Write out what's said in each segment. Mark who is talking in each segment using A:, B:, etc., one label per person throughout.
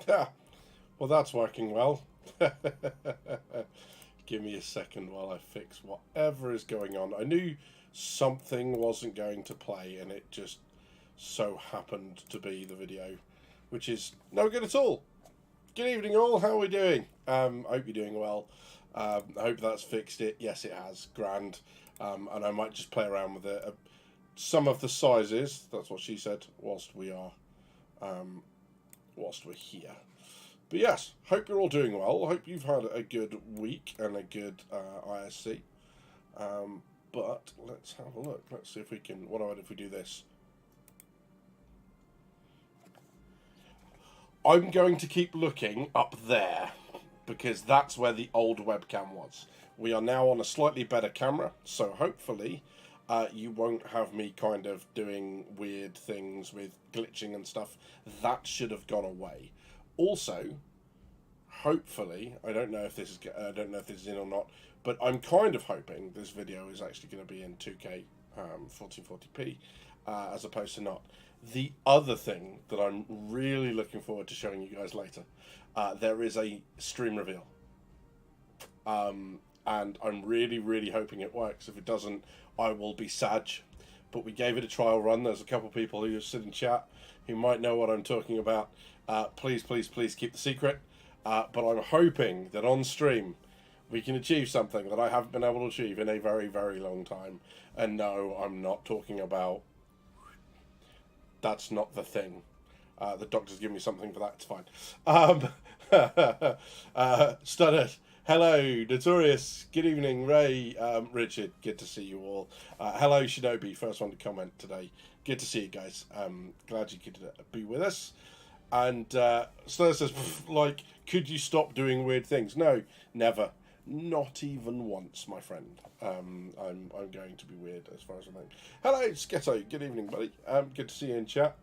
A: Yeah, well, that's working well. Give me a second while I fix whatever is going on. I knew something wasn't going to play, and it just so happened to be the video, which is no good at all. Good evening, all. How are we doing? I hope you're doing well. I hope that's fixed it. Yes, it has. Grand. And I might just play around with it. Some of the sizes. That's what she said. Whilst we're here. But yes, hope you're all doing well. Hope you've had a good week and a good ISC. But let's have a look. Let's see if we can. What about if we do this? I'm going to keep looking up there because that's where the old webcam was. We are now on a slightly better camera, so hopefully you won't have me kind of doing weird things with glitching and stuff. That should have gone away. Also, hopefully, I don't know if this is in or not, but I'm kind of hoping this video is actually going to be in 2K 1440p as opposed to not. The other thing that I'm really looking forward to showing you guys later, there is a stream reveal. And I'm really, really hoping it works. If it doesn't, I will be sad. But we gave it a trial run. There's a couple of people who sit in chat who might know what I'm talking about. Please, please, please keep the secret. But I'm hoping that on stream we can achieve something that I haven't been able to achieve in a very, very long time. And no, I'm not talking about... That's not the thing. The doctor's giving me something for that. It's fine. Stunnard. Hello, Notorious. Good evening, Ray. Richard. Good to see you all. Hello, Shinobi. First one to comment today. Good to see you guys. Glad you could be with us. And Stunnard says, like, could you stop doing weird things? No, never. Not even once, my friend. I'm going to be weird as far as I'm concerned. Hello, Sketto. Good evening, buddy. Good to see you in chat.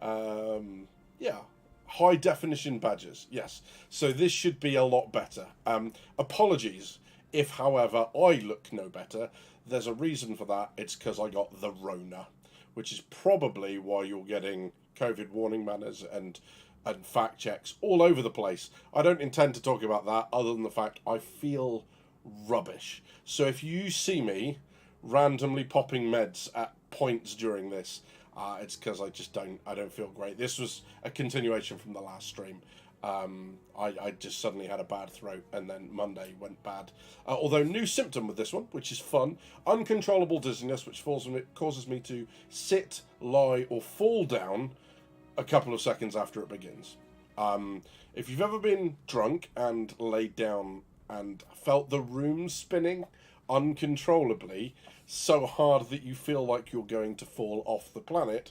A: Yeah, high definition badges. Yes. So this should be a lot better. Apologies if, however, I look no better. There's a reason for that. It's because I got the Rona, which is probably why you're getting COVID warning banners and fact checks all over the place. I don't intend to talk about that other than the fact I feel rubbish. So if you see me randomly popping meds at points during this, it's because I don't feel great. This was a continuation from the last stream. I just suddenly had a bad throat and then Monday went bad. Although new symptom with this one, which is fun, uncontrollable dizziness, which causes me to sit, lie or fall down a couple of seconds after it begins. If you've ever been drunk and laid down and felt the room spinning uncontrollably so hard that you feel like you're going to fall off the planet,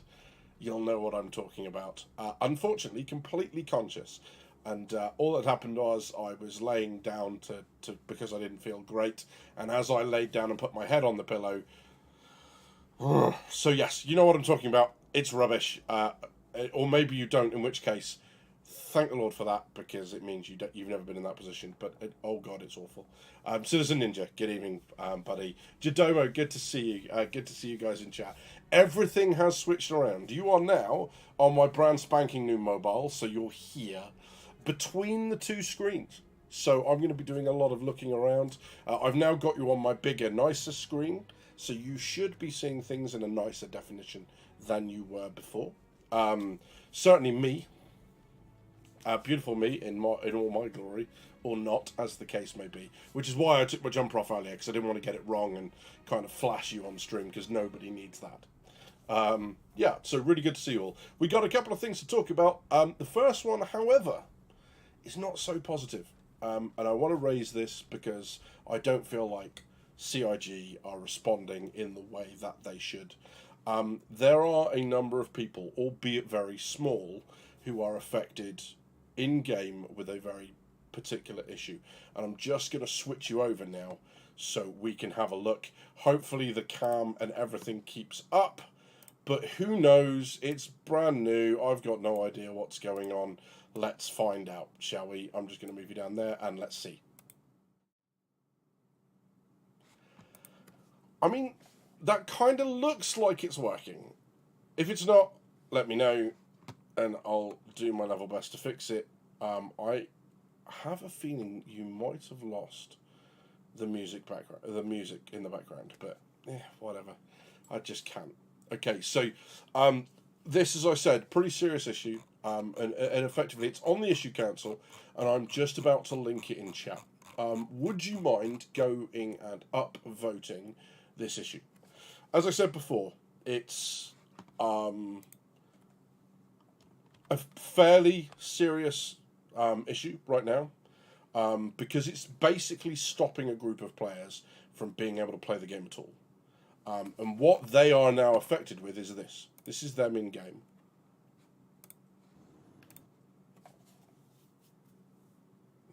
A: you'll know what I'm talking about. Unfortunately, completely conscious. And all that happened was I was laying down because I didn't feel great. And as I laid down and put my head on the pillow, so yes, you know what I'm talking about. It's rubbish. Or maybe you don't, in which case, thank the Lord for that, because it means you've never been in that position. But, oh God, it's awful. Citizen Ninja, good evening, buddy. Jadomo, good to see you. Good to see you guys in chat. Everything has switched around. You are now on my brand spanking new mobile, so you're here between the two screens. So I'm going to be doing a lot of looking around. I've now got you on my bigger, nicer screen, so you should be seeing things in a nicer definition than you were before. Certainly me, beautiful me in all my glory, or not, as the case may be. Which is why I took my jumper off earlier, because I didn't want to get it wrong and kind of flash you on stream, because nobody needs that. Yeah, so really good to see you all. We got a couple of things to talk about. The first one, however, is not so positive. And I want to raise this because I don't feel like CIG are responding in the way that they should. There are a number of people, albeit very small, who are affected in-game with a very particular issue. And I'm just going to switch you over now so we can have a look. Hopefully the cam and everything keeps up, but who knows? It's brand new. I've got no idea what's going on. Let's find out, shall we? I'm just going to move you down there and let's see. I mean, that kind of looks like it's working. If it's not, let me know, and I'll do my level best to fix it. I have a feeling you might have lost the music in the background, but yeah, whatever. I just can't. Okay, so this, as I said, pretty serious issue, and effectively it's on the issue council, and I'm just about to link it in chat. Would you mind going and upvoting this issue? As I said before, it's a fairly serious issue right now, because it's basically stopping a group of players from being able to play the game at all. And what they are now affected with is this. This is them in game.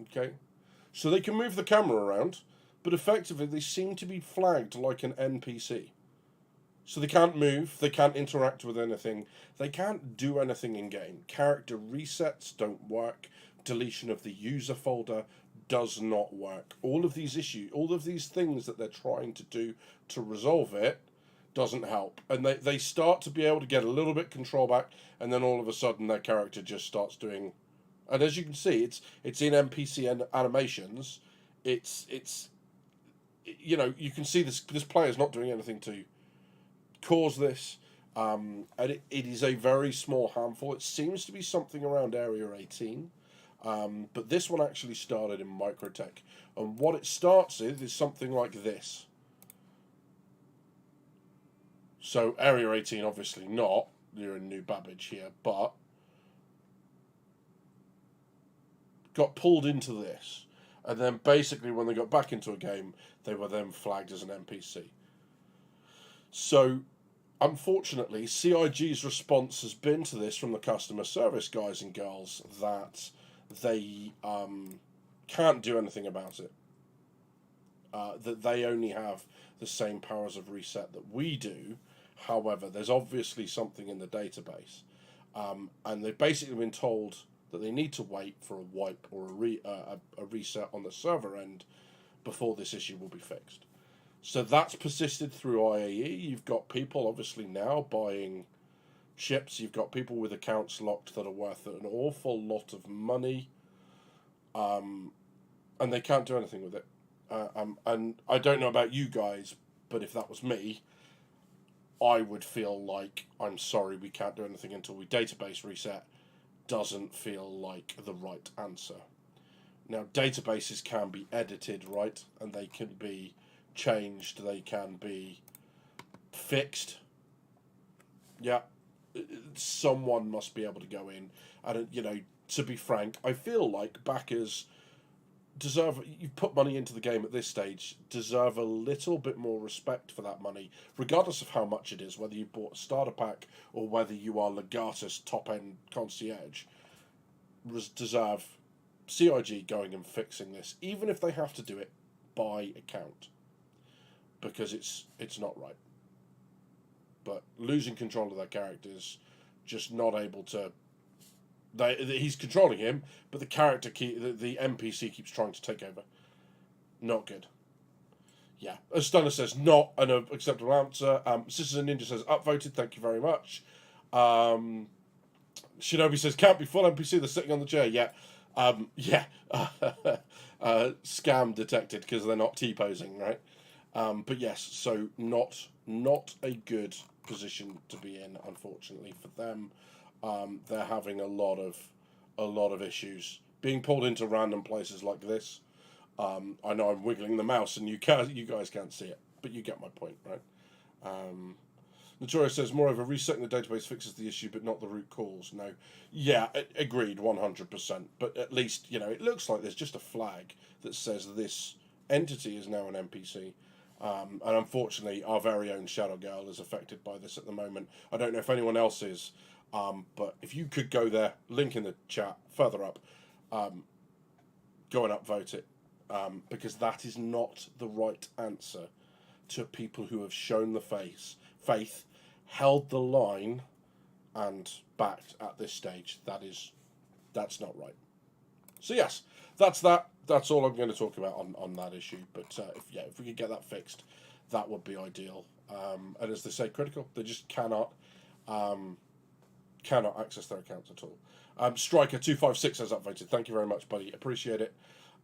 A: Okay? So they can move the camera around, but effectively they seem to be flagged like an NPC. So they can't move, they can't interact with anything, they can't do anything in game. Character resets don't work, deletion of the user folder does not work. All of these issues, all of these things that they're trying to do to resolve it doesn't help. And they start to be able to get a little bit control back, and then all of a sudden their character just starts doing. And as you can see, it's in NPC animations. It's you can see this player's not doing anything to cause this, and it is a very small handful. It seems to be something around Area 18, but this one actually started in Microtech, and what it starts with is something like this. So Area 18, obviously not, you're in New Babbage here, but got pulled into this, and then basically when they got back into a game, they were then flagged as an NPC. So, unfortunately, CIG's response has been to this from the customer service guys and girls that they can't do anything about it. That they only have the same powers of reset that we do. However, there's obviously something in the database. And they've basically been told that they need to wait for a wipe or a reset on the server end before this issue will be fixed. So that's persisted through IAE. You've got people obviously now buying ships. You've got people with accounts locked that are worth an awful lot of money, and they can't do anything with it. And I don't know about you guys, but if that was me, I would feel like, I'm sorry, we can't do anything until we database reset. Doesn't feel like the right answer. Now, databases can be edited, right? And they can be changed, they can be fixed. Yeah, someone must be able to go in. And, to be frank, I feel like backers you've put money into the game at this stage, deserve a little bit more respect for that money, regardless of how much it is, whether you bought a starter pack or whether you are Legatus top-end concierge, deserve CIG going and fixing this, even if they have to do it by account, because it's not right. But losing control of their characters, just not able to. He's controlling him, but the the NPC keeps trying to take over. Not good. Yeah, as Stunner says, not an acceptable answer. Citizen Ninja says upvoted. Thank you very much. Shinobi says can't be full NPC. They're sitting on the chair. Yeah, yeah. Scam detected because they're not T-posing, right? But yes, so not a good position to be in, unfortunately for them. They're having a lot of issues being pulled into random places like this. I know I'm wiggling the mouse and you guys can't see it, but you get my point, right? Notorious says, moreover, resetting the database fixes the issue, but not the root cause. No, yeah, agreed, 100%. But at least it looks like there's just a flag that says this entity is now an NPC. And unfortunately, our very own Shadow Girl is affected by this at the moment. I don't know if anyone else is. But if you could go there, link in the chat further up, go and upvote it, because that is not the right answer to people who have shown the faith, held the line, and backed at this stage. That's not right. So yes, that's that. That's all I'm going to talk about on that issue. But if we could get that fixed, that would be ideal. And as they say, critical. They just cannot cannot access their accounts at all. Striker256 has upvoted. Thank you very much, buddy. Appreciate it.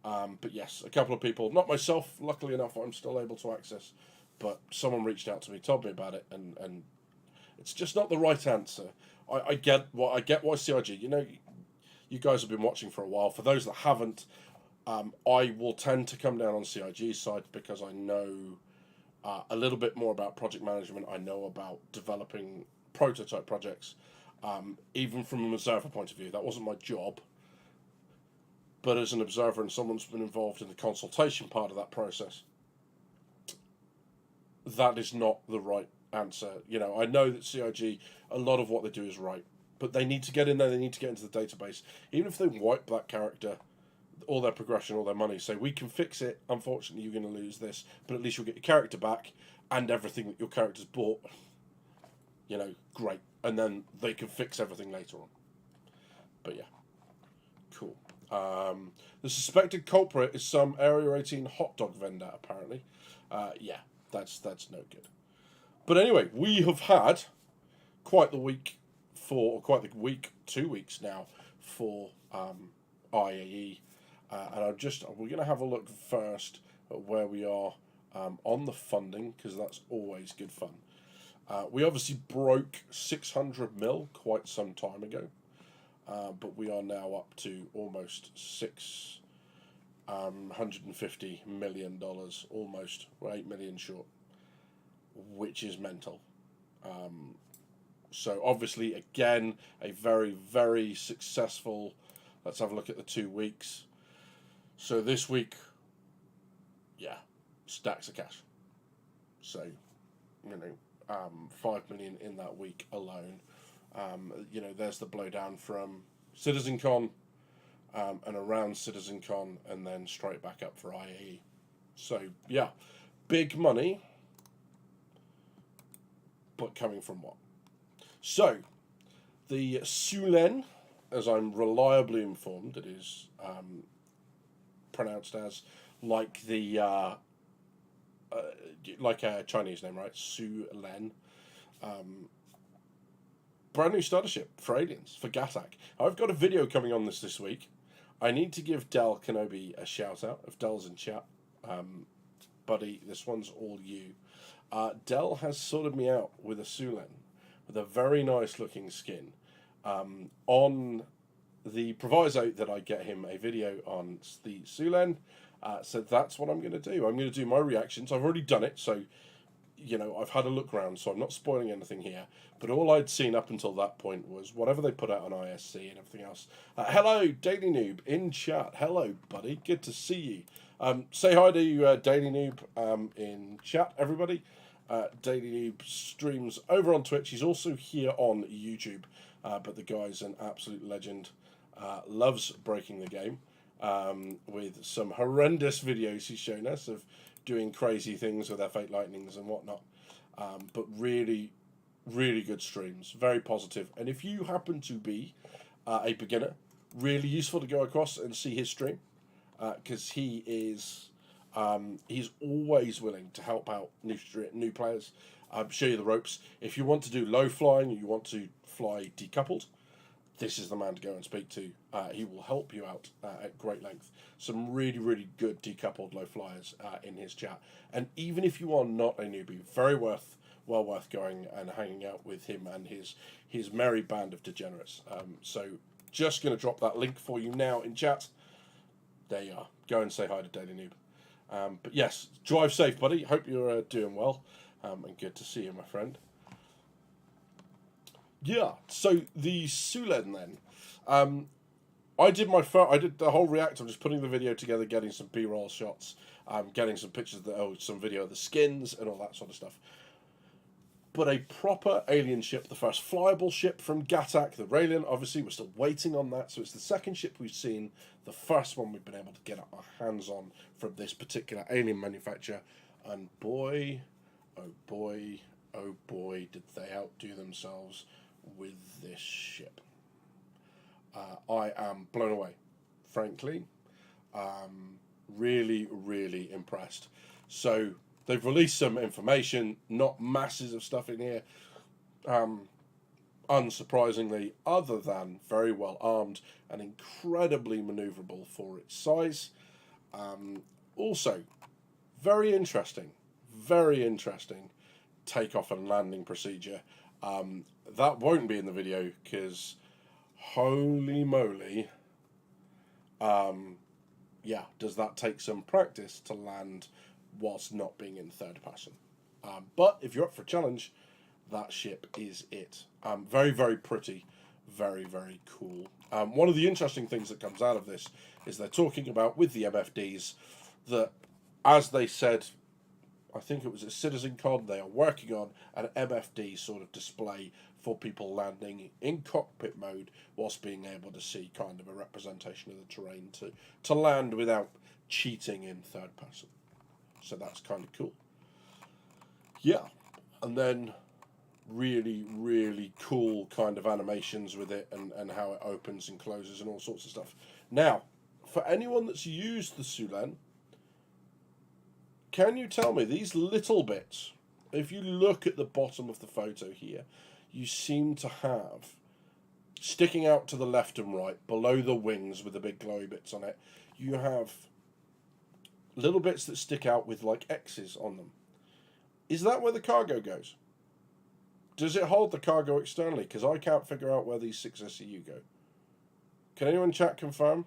A: But yes, a couple of people, not myself, luckily enough, I'm still able to access, but someone reached out to me, told me about it, and it's just not the right answer. I get why CIG. You know, you guys have been watching for a while. For those that haven't, I will tend to come down on CIG's side because I know a little bit more about project management. I know about developing prototype projects, even from an observer point of view. That wasn't my job, but as an observer and someone's been involved in the consultation part of that process, that is not the right answer. You know, I know that CIG, a lot of what they do is right, but they need to get in there, they need to get into the database. Even if they wipe that character, all their progression, all their money, say, we can fix it, unfortunately you're going to lose this, but at least you'll get your character back and everything that your character's bought. You know, great. And then they can fix everything later on. But yeah, cool. The suspected culprit is some Area 18 hot dog vendor, apparently. Yeah, that's no good. But anyway, we have had quite the week, 2 weeks now for IAE. And we're going to have a look first at where we are on the funding, because that's always good fun. We obviously broke 600 mil quite some time ago, but we are now up to almost $650 million, almost. We're 8 million short, which is mental. So obviously, again, a very, very successful. Let's have a look at the 2 weeks. So this week, yeah, stacks of cash. So, you know, 5 million in that week alone. You know, there's the blowdown from CitizenCon and around CitizenCon, and then straight back up for IAE. So yeah, big money, but coming from what? So the Syulen, as I'm reliably informed, it is pronounced as like the like a Chinese name, right? Syulen. Brand new starter ship for aliens, for Gatak. I've got a video coming on this week. I need to give Del Kenobi a shout out if Del's in chat. Buddy, this one's all you. Del has sorted me out with a Syulen, with a very nice looking skin. On the proviso that I get him a video on the Syulen. So that's what I'm going to do. I'm going to do my reactions. I've already done it, so, you know, I've had a look around, so I'm not spoiling anything here. But all I'd seen up until that point was whatever they put out on ISC and everything else. Hello, Daily Noob, in chat. Hello, buddy. Good to see you. Say hi to Daily Noob in chat, everybody. Daily Noob streams over on Twitch. He's also here on YouTube. But the guy's an absolute legend. Loves breaking the game. With some horrendous videos he's shown us of doing crazy things with F8 Lightnings and whatnot. But really, really good streams. Very positive. And if you happen to be a beginner, really useful to go across and see his stream. Because he is... he's always willing to help out new players. Show you the ropes. If you want to do low flying, you want to fly decoupled, this is the man to go and speak to. He will help you out at great length. Some really, really good decoupled low flyers in his chat. And even if you are not a newbie, well worth going and hanging out with him and his merry band of degenerates. So just going to drop that link for you now in chat. There you are. Go and say hi to Daily Noob. But yes, drive safe, buddy. Hope you're doing well. And good to see you, my friend. Yeah, so the Syulen then. I did the whole react. I'm just putting the video together, getting some B-roll shots, getting some pictures, some video of the skins and all that sort of stuff. But a proper alien ship, the first flyable ship from Gatak, the Raelian, obviously we're still waiting on that. So it's the second ship we've seen, the first one we've been able to get our hands on from this particular alien manufacturer. And boy, oh boy, oh boy, did they outdo themselves with this ship. I am blown away, frankly. Really, really impressed. So they've released some information, not masses of stuff in here. unsurprisingly, other than very well armed and incredibly manoeuvrable for its size. Also, very interesting takeoff and landing procedure. That won't be in the video because holy moly, yeah, does that take some practice to land whilst not being in third person. But if you're up for a challenge, that ship is it. Very, very pretty, very, very cool. One of the interesting things that comes out of this is they're talking about, with the MFDs, that, as they said, I think it was a Citizen Con, they are working on an MFD sort of display for people landing in cockpit mode whilst being able to see kind of a representation of the terrain to land without cheating in third person. So that's kind of cool. Yeah, and then really, really cool kind of animations with it and how it opens and closes and all sorts of stuff. Now, for anyone that's used the Syulen, can you tell me, these little bits, if you look at the bottom of the photo here, you seem to have, sticking out to the left and right, below the wings with the big glowy bits on it, you have little bits that stick out with like X's on them. Is that where the cargo goes? Does it hold the cargo externally? Because I can't figure out where these 6 SEU go. Can anyone chat confirm?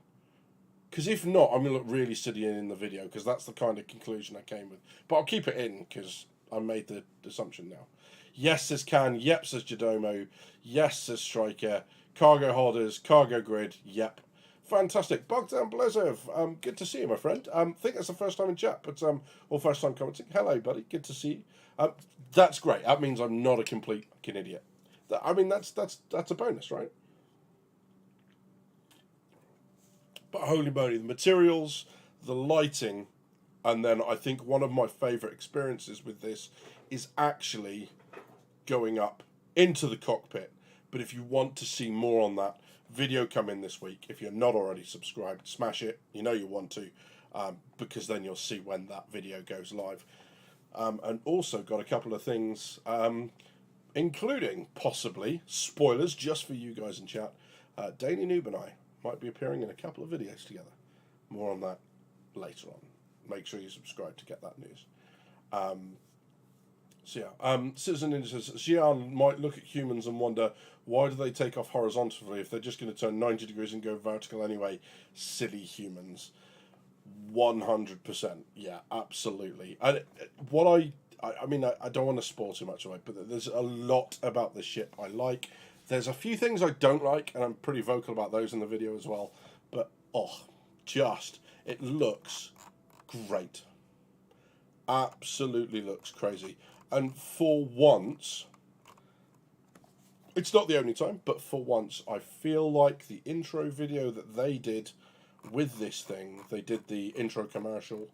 A: Because if not, I'm going to look really silly in the video, because that's the kind of conclusion I came with. But I'll keep it in, because I made the assumption now. Yes, says Can. Yep, says Jadomo. Yes, says Striker. Cargo holders. Cargo grid. Yep. Fantastic. Bogdan Blezev. Good to see you, my friend. I think that's the first time in chat, but or first time commenting. Hello, buddy. Good to see you. That's great. That means I'm not a complete fucking idiot. I mean, that's a bonus, right? But holy moly, the materials, the lighting, and then I think one of my favourite experiences with this is actually going up into the cockpit. But if you want to see more on that, video coming this week. If you're not already subscribed, smash it. You know you want to, because then you'll see when that video goes live. And also got a couple of things, including possibly spoilers just for you guys in chat. Daily Noob and I might be appearing in a couple of videos together. More on that later on. Make sure you subscribe to get that news. So yeah, Citizen Ninja says, Xi'an might look at humans and wonder, why do they take off horizontally if they're just going to turn 90 degrees and go vertical anyway? Silly humans. 100%. Yeah, absolutely. And I mean, I don't want to spoil too much of it, but there's a lot about the ship I like. There's a few things I don't like, and I'm pretty vocal about those in the video as well. But, it looks great. Absolutely looks crazy. And for once, it's not the only time, but for once, I feel like the intro video that they did with this thing, they did the intro commercial,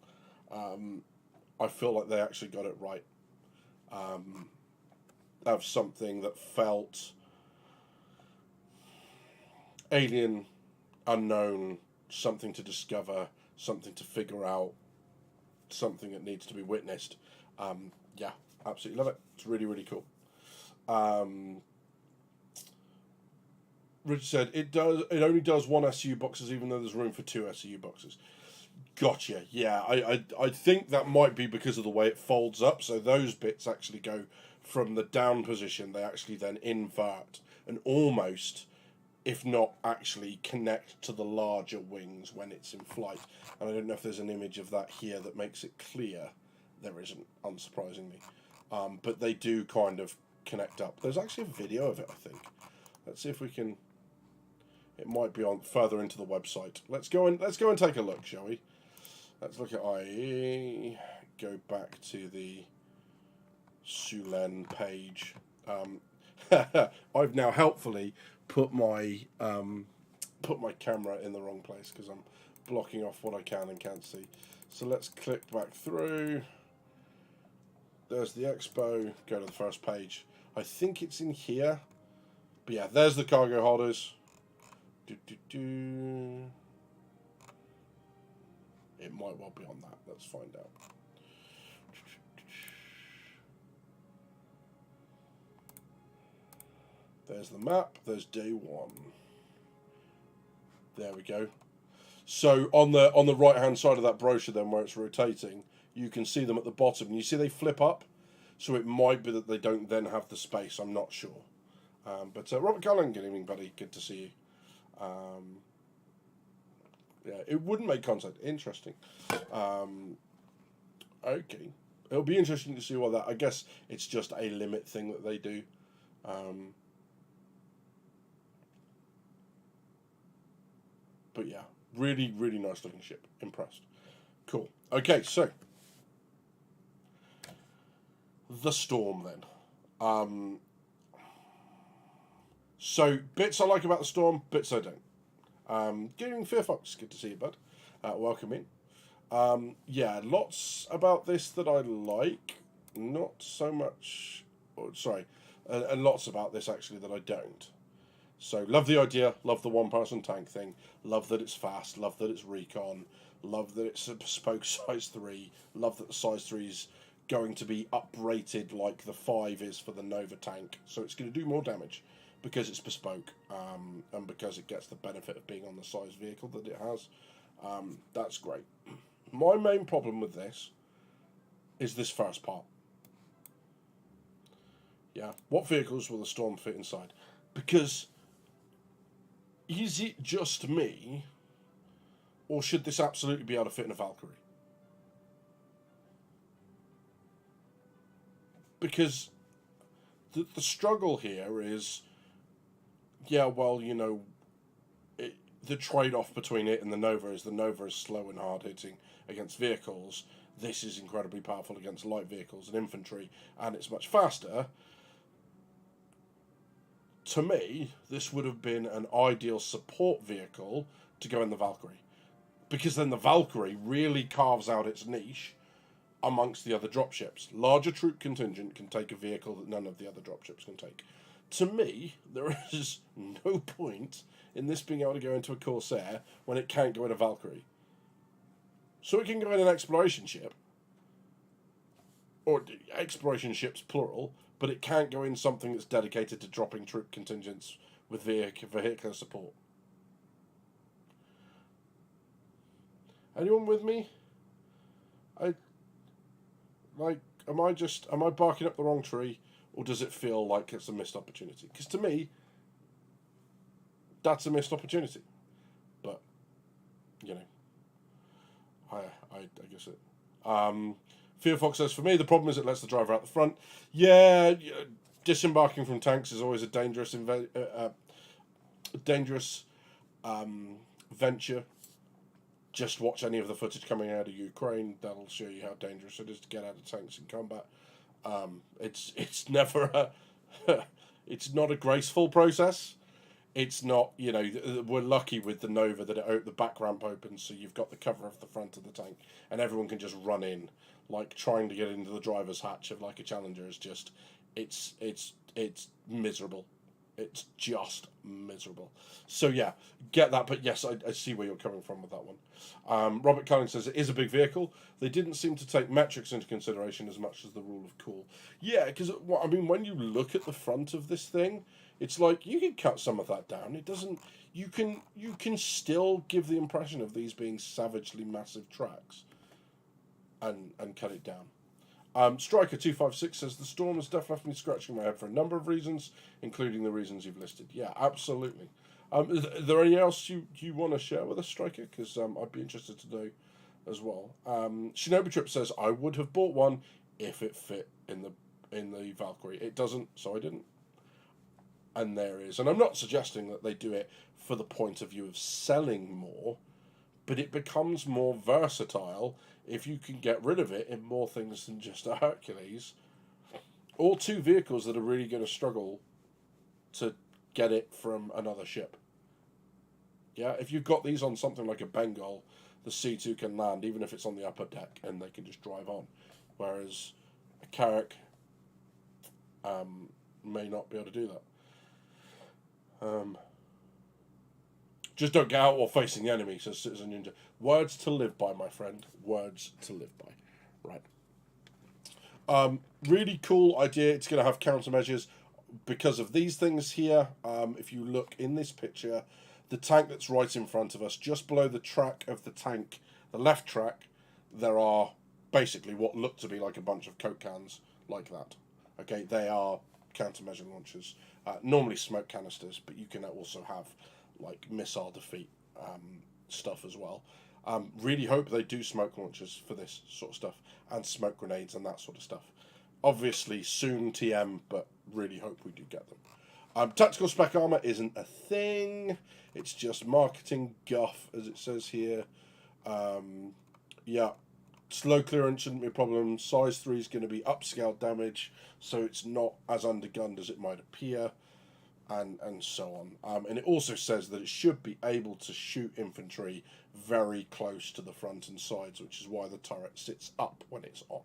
A: I feel like they actually got it right. Of something that felt alien, unknown, something to discover, something to figure out, something that needs to be witnessed. Yeah, absolutely love it. It's really, really cool. Rich said it only does 1 SU boxes, even though there's room for 2 SU boxes. Gotcha. Yeah, I think that might be because of the way it folds up. So those bits actually go from the down position. They actually then invert and almost, if not actually, connect to the larger wings when it's in flight. And I don't know if there's an image of that here that makes it clear. There isn't, unsurprisingly. But they do kind of connect up. There's actually a video of it, I think. Let's see if we can. It might be on further into the website. Let's go and take a look, shall we? Let's look at IAE. Go back to the Syulen page. I've now helpfully put my camera in the wrong place because I'm blocking off what I can and can't see. So let's click back through. There's the expo. Go to the first page. I think it's in here. But yeah, there's the cargo holders. It might well be on that. Let's find out. There's the map. There's day 1. There we go. So on the right hand side of that brochure, then where it's rotating, you can see them at the bottom. And you see they flip up. So it might be that they don't then have the space. I'm not sure. But Robert Cullen, good evening, buddy. Good to see you. Yeah, it wouldn't make content. Interesting. Okay. It'll be interesting to see what that... I guess it's just a limit thing that they do. But yeah, really, really nice looking ship. Impressed. Cool. Okay, so... the Storm, then. So, bits I like about the Storm, bits I don't. Good evening, Fear Fox. Good to see you, bud. Welcome in. Yeah, lots about this that I like. Not so much... sorry. And lots about this, actually, that I don't. So, love the idea. Love the one-person tank thing. Love that it's fast. Love that it's recon. Love that it's a bespoke size 3. Love that the size 3's going to be uprated like the 5 is for the Nova tank. So, it's going to do more damage because it's bespoke. And because it gets the benefit of being on the size vehicle that it has. That's great. My main problem with this is this first part. Yeah, what vehicles will the Storm fit inside? Because is it just me, or should this absolutely be able to fit in a Valkyrie? Because the struggle here is, yeah, well, you know, the trade-off between it and the Nova is slow and hard-hitting against vehicles. This is incredibly powerful against light vehicles and infantry, and it's much faster. To me, this would have been an ideal support vehicle to go in the Valkyrie. Because then the Valkyrie really carves out its niche amongst the other dropships. Larger troop contingent can take a vehicle that none of the other dropships can take. To me, there is no point in this being able to go into a Corsair when it can't go in a Valkyrie. So it can go in an exploration ship, or exploration ships plural, but it can't go in something that's dedicated to dropping troop contingents with vehicular support. Anyone with me? Am I barking up the wrong tree, or does it feel like it's a missed opportunity? Because to me, that's a missed opportunity. But, you know, I guess it. Fear Fox says, for me, the problem is it lets the driver out the front. Yeah, disembarking from tanks is always a dangerous venture. Just watch any of the footage coming out of Ukraine. That'll show you how dangerous it is to get out of tanks in combat. It's never it's not a graceful process. It's not, you know, we're lucky with the Nova that the back ramp opens, so you've got the cover of the front of the tank, and everyone can just run in. Like, trying to get into the driver's hatch of, like, a Challenger is just, it's miserable. It's just miserable. So, yeah, get that, but yes, I see where you're coming from with that one. Robert Cullen says, it is a big vehicle. They didn't seem to take metrics into consideration as much as the rule of cool. Yeah, because, I mean, when you look at the front of this thing, it's like, you can cut some of that down. It doesn't, you can still give the impression of these being savagely massive tracks and cut it down. Striker256 says, the Storm has definitely scratching my head for a number of reasons, including the reasons you've listed. Yeah, absolutely. Is there anything else you want to share with us, Striker? Because I'd be interested to know as well. Shinobi Trip says, I would have bought one if it fit in the Valkyrie. It doesn't, so I didn't. And there is. And I'm not suggesting that they do it for the point of view of selling more, but it becomes more versatile if you can get rid of it in more things than just a Hercules, or two vehicles that are really going to struggle to get it from another ship. Yeah, if you've got these on something like a Bengal, the C2 can land, even if it's on the upper deck, and they can just drive on. Whereas a Carrack may not be able to do that. Just don't get out while facing the enemy, says Citizen Ninja. Words to live by, my friend. Words to live by. Right. Really cool idea. It's going to have countermeasures. because of these things here, if you look in this picture, the tank that's right in front of us, just below the track of the tank, the left track, there are basically what look to be like a bunch of Coke cans like that. Okay, they are countermeasure launchers, normally smoke canisters, but you can also have like missile defeat stuff as well. Really hope they do smoke launchers for this sort of stuff, and smoke grenades and that sort of stuff. Obviously soon TM, but really hope we do get them. Tactical spec armor isn't a thing. It's just marketing guff, as it says here. Yeah, slow clearance shouldn't be a problem. Size 3 is going to be upscaled damage, so it's not as undergunned as it might appear, and so on. And it also says that it should be able to shoot infantry very close to the front and sides, which is why the turret sits up when it's on.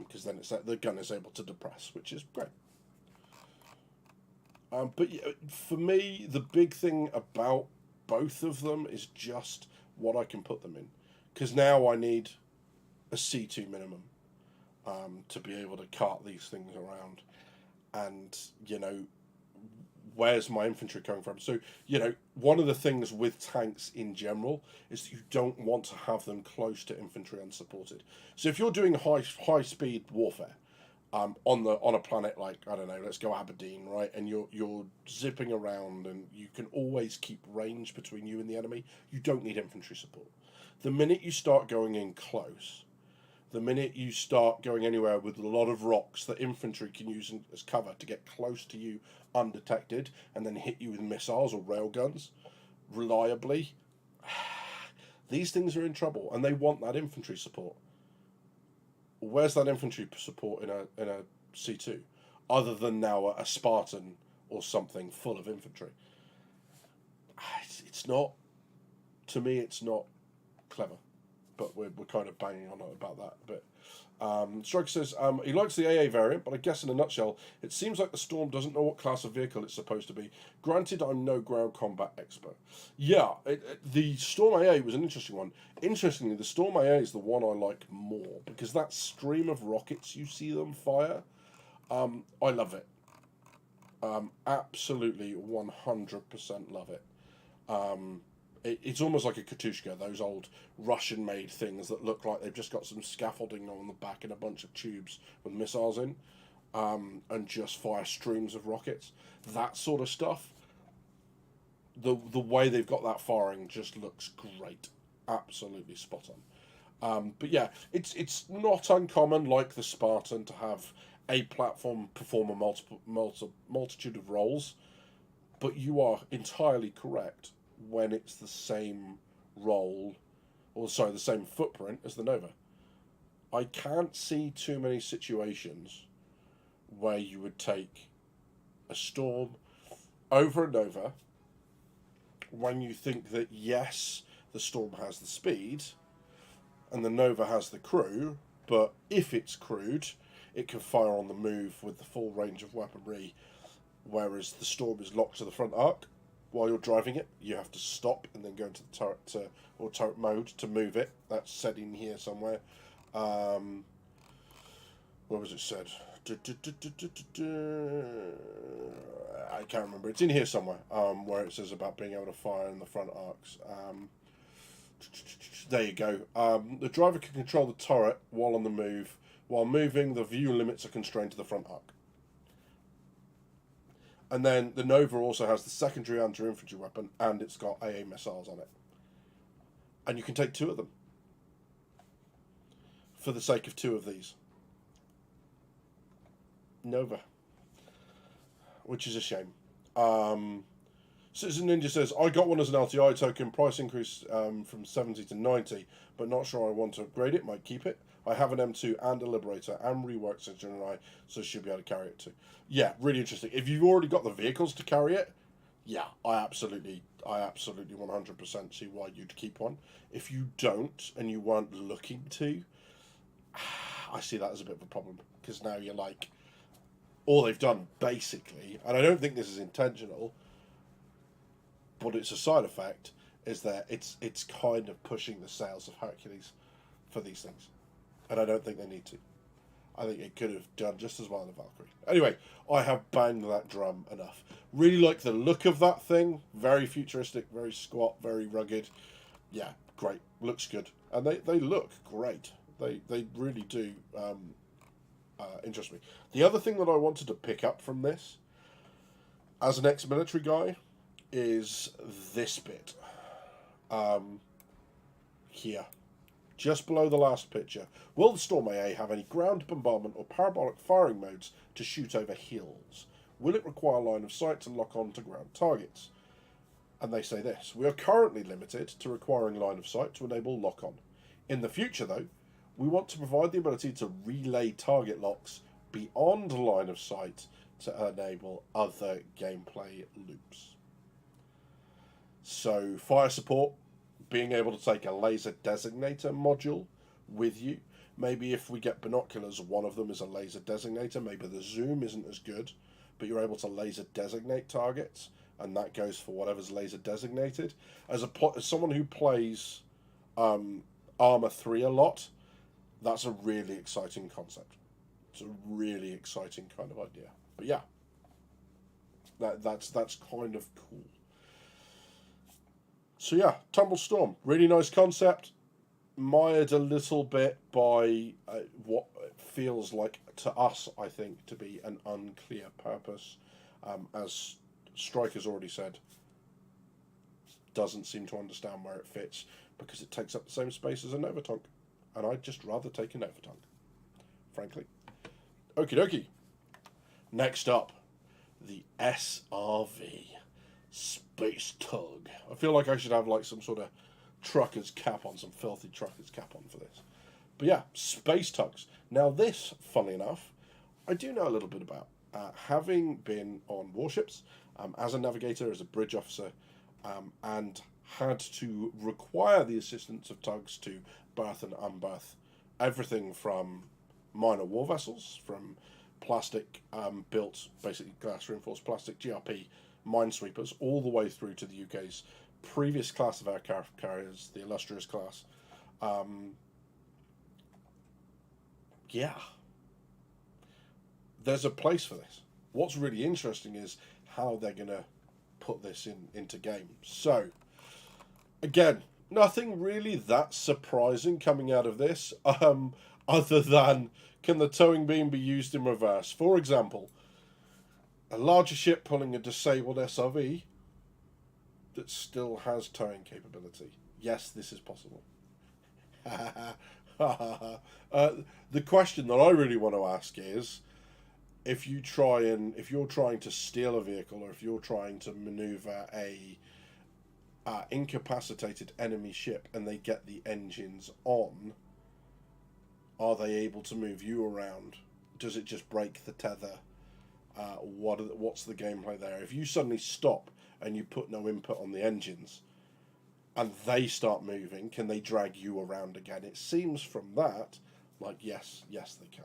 A: Because then the gun is able to depress, which is great. But for me, the big thing about both of them is just what I can put them in. Because now I need a C2 minimum to be able to cart these things around. And, where's my infantry coming from? So, one of the things with tanks in general is that you don't want to have them close to infantry unsupported. So if you're doing high speed warfare, on a planet like, I don't know, let's go Aberdeen, right? And you're zipping around and you can always keep range between you and the enemy. You don't need infantry support. The minute you start going in close, the minute you start going anywhere with a lot of rocks that infantry can use as cover to get close to you undetected and then hit you with missiles or railguns reliably, these things are in trouble, and they want that infantry support. Where's that infantry support in a C2, other than now a Spartan or something full of infantry? It's not, to me, it's not clever, but we're kind of banging on about that a bit. Striker says he likes the AA variant, but I guess in a nutshell, it seems like the Storm doesn't know what class of vehicle it's supposed to be. Granted, I'm no ground combat expert. Yeah, the Storm AA was an interesting one. Interestingly, the Storm AA is the one I like more, because that stream of rockets you see them fire, I love it. Absolutely 100% love it. It's almost like a Katushka, those old Russian-made things that look like they've just got some scaffolding on the back and a bunch of tubes with missiles in, and just fire streams of rockets. That sort of stuff, the way they've got that firing just looks great. Absolutely spot on. But yeah, it's not uncommon, like the Spartan, to have a platform perform a multitude of roles, but you are entirely correct when it's the same role, or sorry, the same footprint as the Nova. I can't see too many situations where you would take a Storm over a Nova when you think that, yes, the Storm has the speed and the Nova has the crew, but if it's crewed, it can fire on the move with the full range of weaponry, whereas the Storm is locked to the front arc. While you're driving it, you have to stop and then go into the turret or turret mode to move it. That's said in here somewhere. Where was it said? I can't remember. It's in here somewhere. Where it says about being able to fire in the front arcs. There you go. The driver can control the turret while on the move. While moving, the view limits are constrained to the front arc. And then the Nova also has the secondary anti-infantry weapon, and it's got AA missiles on it. And you can take 2 of them for the sake of 2 of these. Nova. Which is a shame. Citizen Ninja says, I got one as an LTI token, price increase from 70 to 90, but not sure I want to upgrade it, might keep it. I have an M2 and a Liberator and reworked Engine and I, so should be able to carry it too. Yeah, really interesting. If you've already got the vehicles to carry it, yeah, I absolutely 100% see why you'd keep one. If you don't and you weren't looking to, I see that as a bit of a problem, because now you're like, all they've done basically, and I don't think this is intentional, but it's a side effect, is that it's kind of pushing the sales of Hercules for these things. And I don't think they need to. I think it could have done just as well in the Valkyrie. Anyway, I have banged that drum enough. Really like the look of that thing. Very futuristic, very squat, very rugged. Yeah, great. Looks good. And they look great. They really do interest me. The other thing that I wanted to pick up from this, as an ex-military guy, is this bit. Here. Just below the last picture. Will the Storm IA have any ground bombardment or parabolic firing modes to shoot over hills? Will it require line of sight to lock on to ground targets? And they say this: we are currently limited to requiring line of sight to enable lock on. In the future, though, we want to provide the ability to relay target locks beyond line of sight to enable other gameplay loops. So, fire support, being able to take a laser designator module with you. Maybe if we get binoculars, one of them is a laser designator. Maybe the zoom isn't as good, but you're able to laser designate targets, and that goes for whatever's laser designated. As someone who plays Arma 3 a lot, that's a really exciting concept. It's a really exciting kind of idea. But yeah, that's kind of cool. So yeah, Tumble Storm, really nice concept. Mired a little bit by what feels like to us, I think, to be an unclear purpose. As Striker's already said, doesn't seem to understand where it fits because it takes up the same space as a Novatonk. And I'd just rather take a Novatonk, frankly. Okie dokie. Next up, the SRV. Space Tug. I feel like I should have like some sort of trucker's cap on, some filthy trucker's cap on for this. But yeah, Space Tugs. Now this, funnily enough, I do know a little bit about. Having been on warships, as a navigator, as a bridge officer, and had to require the assistance of tugs to berth and unberth everything from minor war vessels, from plastic built, basically glass reinforced plastic GRP minesweepers, all the way through to the UK's previous class of aircraft carriers, the illustrious class. Yeah, there's a place for this. What's really interesting is how they're going to put this into game. So, again, nothing really that surprising coming out of this, other than, can the towing beam be used in reverse? For example, a larger ship pulling a disabled SRV that still has towing capability. Yes, this is possible. The question that I really want to ask is, if you're trying to steal a vehicle, or if you're trying to maneuver a incapacitated enemy ship and they get the engines on, are they able to move you around? Does it just break the tether? What's the gameplay there? If you suddenly stop and you put no input on the engines and they start moving, can they drag you around again? It seems from that like yes they can.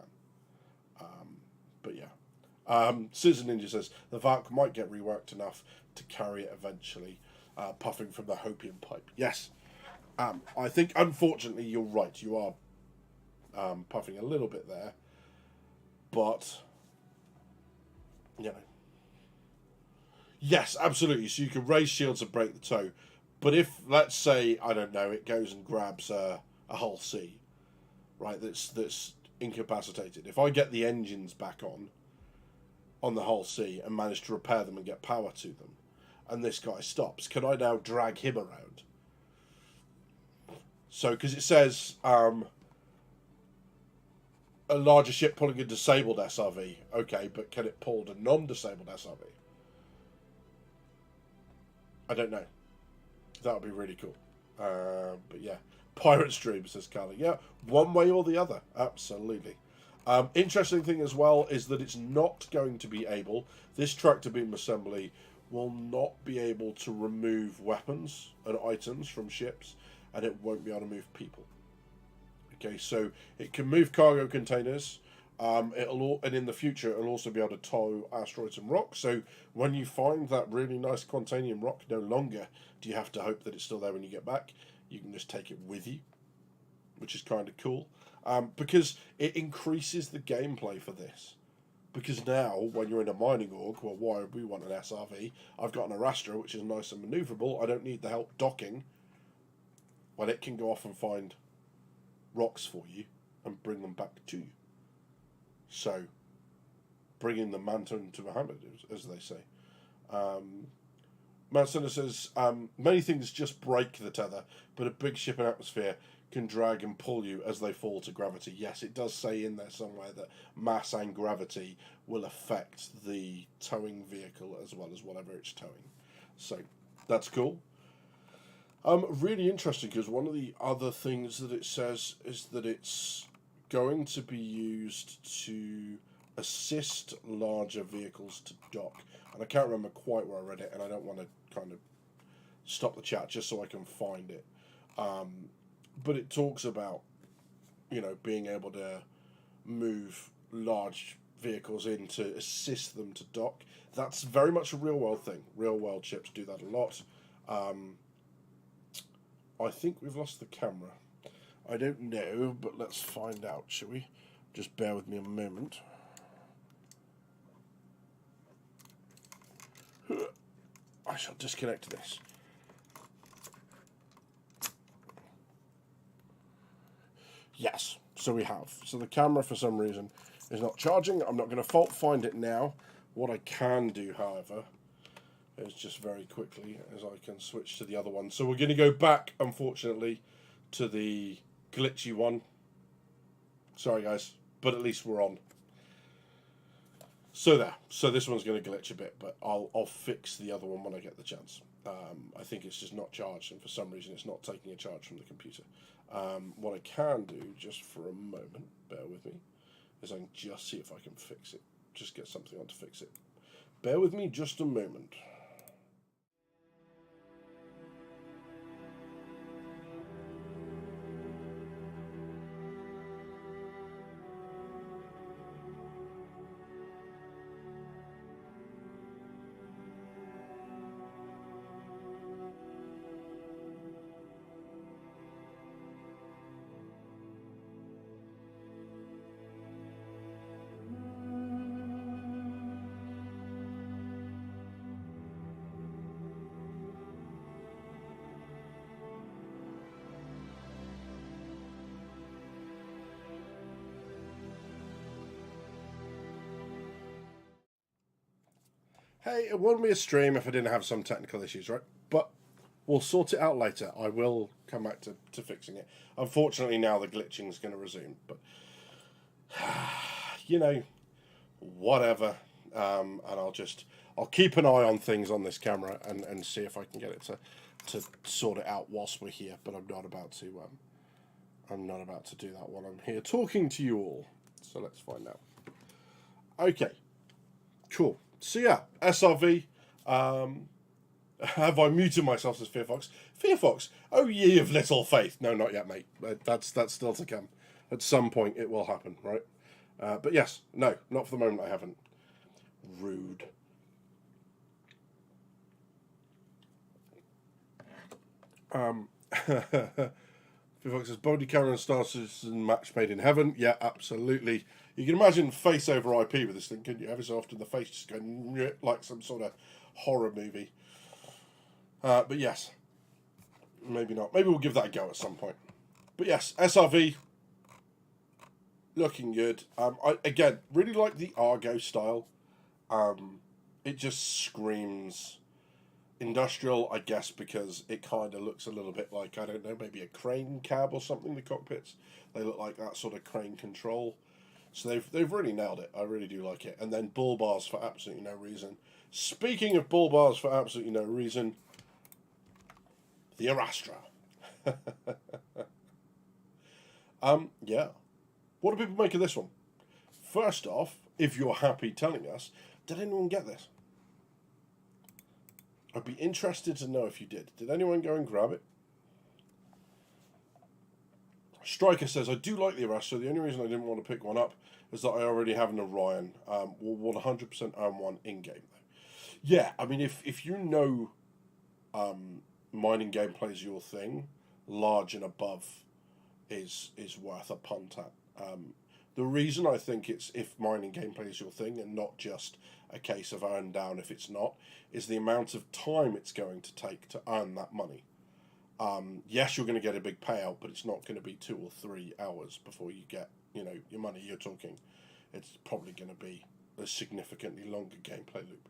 A: But yeah, Susan Ninja says the Valk might get reworked enough to carry it eventually, puffing from the Hopium pipe. Yes, I think unfortunately you're right. You are puffing a little bit there, but you know, yes, absolutely. So you can raise shields and break the tow, but if, let's say, I don't know, it goes and grabs a hull C, right? That's incapacitated. If I get the engines back on the hull C and manage to repair them and get power to them, and this guy stops, can I now drag him around? So, because it says a larger ship pulling a disabled SRV. Okay, but can it pull a non-disabled SRV? I don't know. That would be really cool. But yeah, Pirate's Dream, says Carly. Yeah, one way or the other. Absolutely. Interesting thing as well is that it's not going to be able, this tractor beam assembly will not be able to remove weapons and items from ships, and it won't be able to move people. Okay, so it can move cargo containers. And in the future, it'll also be able to tow asteroids and rocks. So when you find that really nice Quantanium rock, no longer do you have to hope that it's still there when you get back. You can just take it with you. which is kind of cool, because it increases the gameplay for this. Because now, when you're in a mining org, well, why would we want an SRV? I've got an Arrastra, which is nice and manoeuvrable. I don't need the help docking. Well, it can go off and find rocks for you and bring them back to you. So, bringing the man to Muhammad, as they say. Mansana says, many things just break the tether, but a big ship in atmosphere can drag and pull you as they fall to gravity. Yes, it does say in there somewhere that mass and gravity will affect the towing vehicle as well as whatever it's towing. So, that's cool. Really interesting, because one of the other things that it says is that it's going to be used to assist larger vehicles to dock. And I can't remember quite where I read it, and I don't want to kind of stop the chat just so I can find it. But it talks about, being able to move large vehicles in to assist them to dock. That's very much a real world thing. Real world ships do that a lot. I think we've lost the camera. I don't know, but let's find out, shall we? Just bear with me a moment. I shall disconnect this. Yes, so we have. So the camera, for some reason, is not charging. I'm not going to fault find it now. What I can do, however, is just very quickly, as I can switch to the other one. So we're going to go back, unfortunately, to the glitchy one. Sorry, guys, but at least we're on. So there. So this one's going to glitch a bit, but I'll fix the other one when I get the chance. I think it's just not charged, and for some reason it's not taking a charge from the computer. What I can do, just for a moment, bear with me, is I can just see if I can fix it. Just get something on to fix it. Bear with me just a moment. Hey, it wouldn't be a stream if I didn't have some technical issues, right? But we'll sort it out later. I will come back to fixing it. Unfortunately, now the glitching is going to resume. But, whatever. And I'll keep an eye on things on this camera and see if I can get it to sort it out whilst we're here. But I'm not about to do that while I'm here talking to you all. So let's find out. Okay, cool. So yeah, SRV. Have I muted myself as Fearfox? Fearfox, oh ye of little faith. No, not yet, mate. That's still to come. At some point it will happen, right? But yes, no, not for the moment I haven't. Rude. Fearfox says, Bodie Cameron starts a match made in heaven. Yeah, absolutely. You can imagine face over IP with this thing, couldn't you? Every so often the face just going like some sort of horror movie. But yes, maybe not. Maybe we'll give that a go at some point. But yes, SRV, looking good. I again really like the Argo style. It just screams industrial, I guess, because it kind of looks a little bit like, I don't know, maybe a crane cab or something. The cockpits, they look like that sort of crane control. So they've really nailed it. I really do like it. And then bull bars for absolutely no reason. Speaking of bull bars for absolutely no reason, the Arrastra. Yeah. What do people make of this one? First off, if you're happy telling us, did anyone get this? I'd be interested to know if you did. Did anyone go and grab it? Striker says, I do like the Arrastra. The only reason I didn't want to pick one up is that I already have an Orion. Will 100% own one in-game, though. Yeah, I mean, if you know mining gameplay is your thing, large and above is worth a punt at. The reason I think it's if mining gameplay is your thing and not just a case of earn down if it's not, is the amount of time it's going to take to earn that money. Yes, you're going to get a big payout, but it's not going to be 2 or 3 hours before you get, your money. You're talking, it's probably going to be a significantly longer gameplay loop.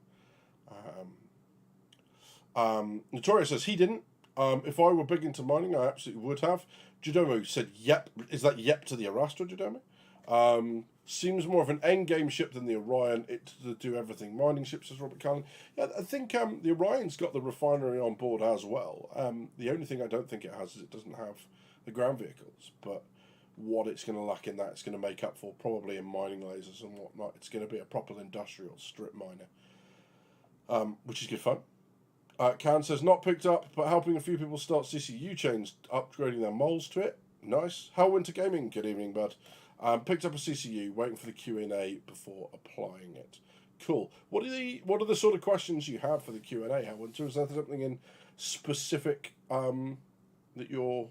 A: Notorious says he didn't. If I were big into mining, I absolutely would have. Judomo said, yep. Is that yep to the Arrastra, Judomo? Seems more of an endgame ship than the Orion. It to do everything mining ship, says Robert Callan. Yeah, I think the Orion's got the refinery on board as well. The only thing I don't think it has is it doesn't have the ground vehicles. But what it's going to lack in that, it's going to make up for probably in mining lasers and whatnot. It's going to be a proper industrial strip miner, which is good fun. Can says, not picked up, but helping a few people start CCU chains, upgrading their moles to it. Nice. How Winter Gaming, good evening, bud. Picked up a CCU, waiting for the Q&A before applying it. Cool. What are the sort of questions you have for the Q&A, How Winter? Is there something in specific that you're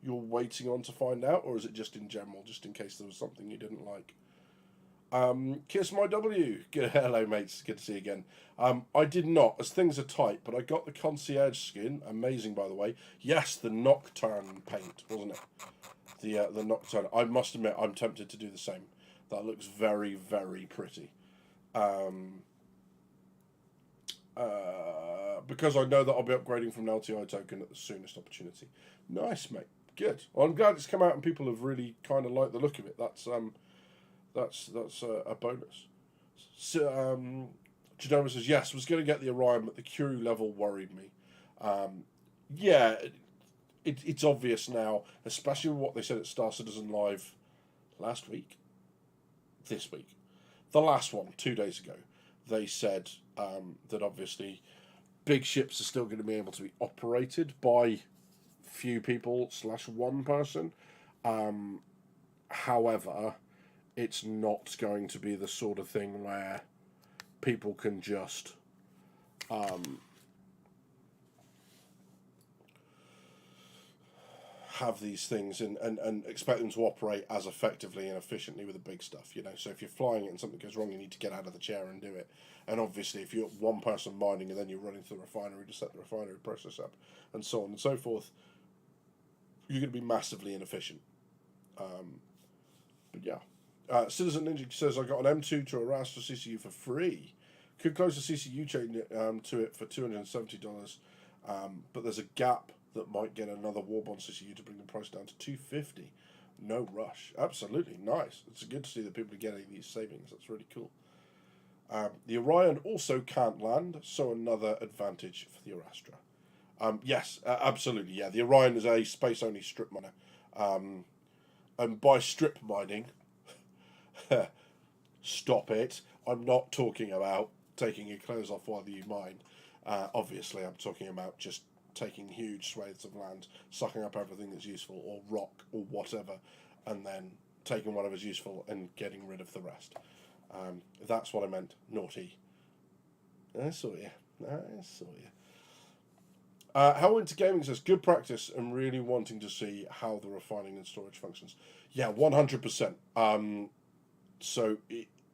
A: waiting on to find out, or is it just in general, just in case there was something you didn't like? Kiss my W. Hello, mates. Good to see you again. I did not, as things are tight, but I got the concierge skin. Amazing, by the way. Yes, the Nocturne paint, wasn't it? The Nocturne. I must admit, I'm tempted to do the same. That looks very, very pretty. Because I know that I'll be upgrading from an LTI token at the soonest opportunity. Nice, mate. Good. Well, I'm glad it's come out and people have really kind of liked the look of it. That's a bonus. So, Jadoma says, yes, was going to get the Orion, but the crew level worried me. Yeah, it's obvious now, especially with what they said at Star Citizen Live this week. The last one, 2 days ago, they said that obviously big ships are still going to be able to be operated by few people / one person. However, it's not going to be the sort of thing where people can just have these things and expect them to operate as effectively and efficiently with the big stuff, So if you're flying it and something goes wrong, you need to get out of the chair and do it. And obviously, if you're one person mining and then you're running to the refinery to set the refinery process up and so on and so forth, you're going to be massively inefficient. But yeah. Citizen Ninja says, I got an M2 to Arrastra CCU for free. Could close the CCU chain to it for $270, but there's a gap that might get another Warbond CCU to bring the price down to $250. No rush. Absolutely nice. It's good to see that people are getting these savings. That's really cool. The Orion also can't land, so another advantage for the Arrastra. Yes, absolutely. Yeah, the Orion is a space-only strip miner. And by strip mining, stop it. I'm not talking about taking your clothes off while you mine. Obviously, I'm talking about just taking huge swathes of land, sucking up everything that's useful, or rock, or whatever, and then taking whatever's useful and getting rid of the rest. That's what I meant. Naughty. I saw you. How Winter Gaming says, good practice and really wanting to see how the refining and storage functions. Yeah, 100%.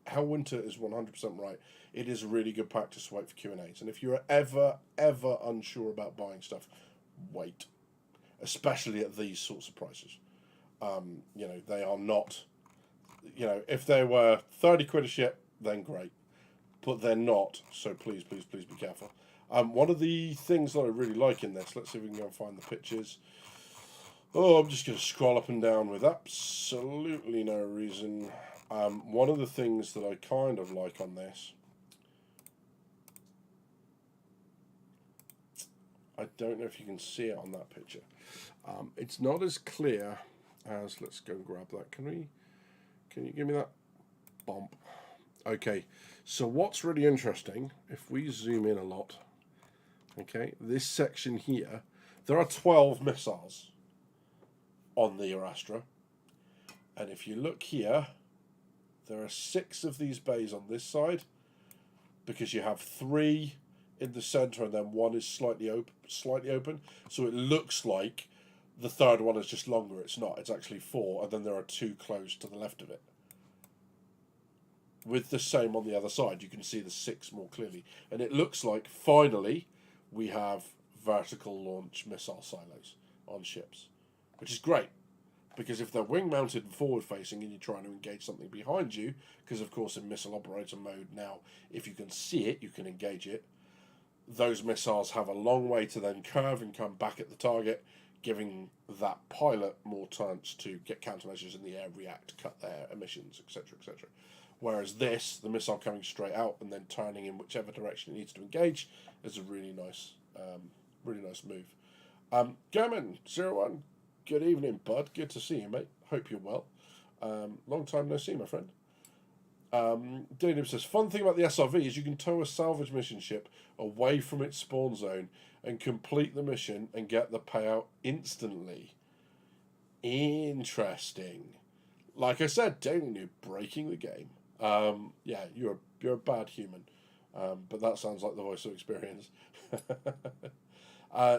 A: How Winter is 100% right. It is really good practice to wait for Q&As. And if you're ever unsure about buying stuff, wait. Especially at these sorts of prices. They are not... if they were 30 quid a ship, then great. But they're not, so please be careful. One of the things that I really like in this, let's see if we can go and find the pictures. Oh, I'm just going to scroll up and down with absolutely no reason. One of the things that I kind of like on this, I don't know if you can see it on that picture. It's not as clear as, let's go and grab that. Can you give me that bump? Okay, so what's really interesting, if we zoom in a lot, okay, this section here, there are 12 missiles on the Arrastra. And if you look here, there are 6 of these bays on this side, because you have 3 in the center and then 1 is slightly open. So it looks like The third one is just longer. It's not. It's actually 4, and then there are 2 closed to the left of it. With the same on the other side, you can see the 6 more clearly. And it looks like, finally, we have vertical launch missile silos on ships, which is great. Because if they're wing-mounted and forward-facing and you're trying to engage something behind you, because, of course, in missile operator mode now, if you can see it, you can engage it, those missiles have a long way to then curve and come back at the target, giving that pilot more chance to get countermeasures in the air, react, cut their emissions, etc., etc. Whereas this, the missile coming straight out and then turning in whichever direction it needs to engage, is a really nice move. German01, good evening, bud. Good to see you, mate. Hope you're well. Long time no see, my friend. Daniel says, fun thing about the SRV is you can tow a salvage mission ship away from its spawn zone and complete the mission and get the payout instantly. Interesting. Like I said, Daniel, breaking the game. Yeah, you're a bad human. But that sounds like the voice of experience.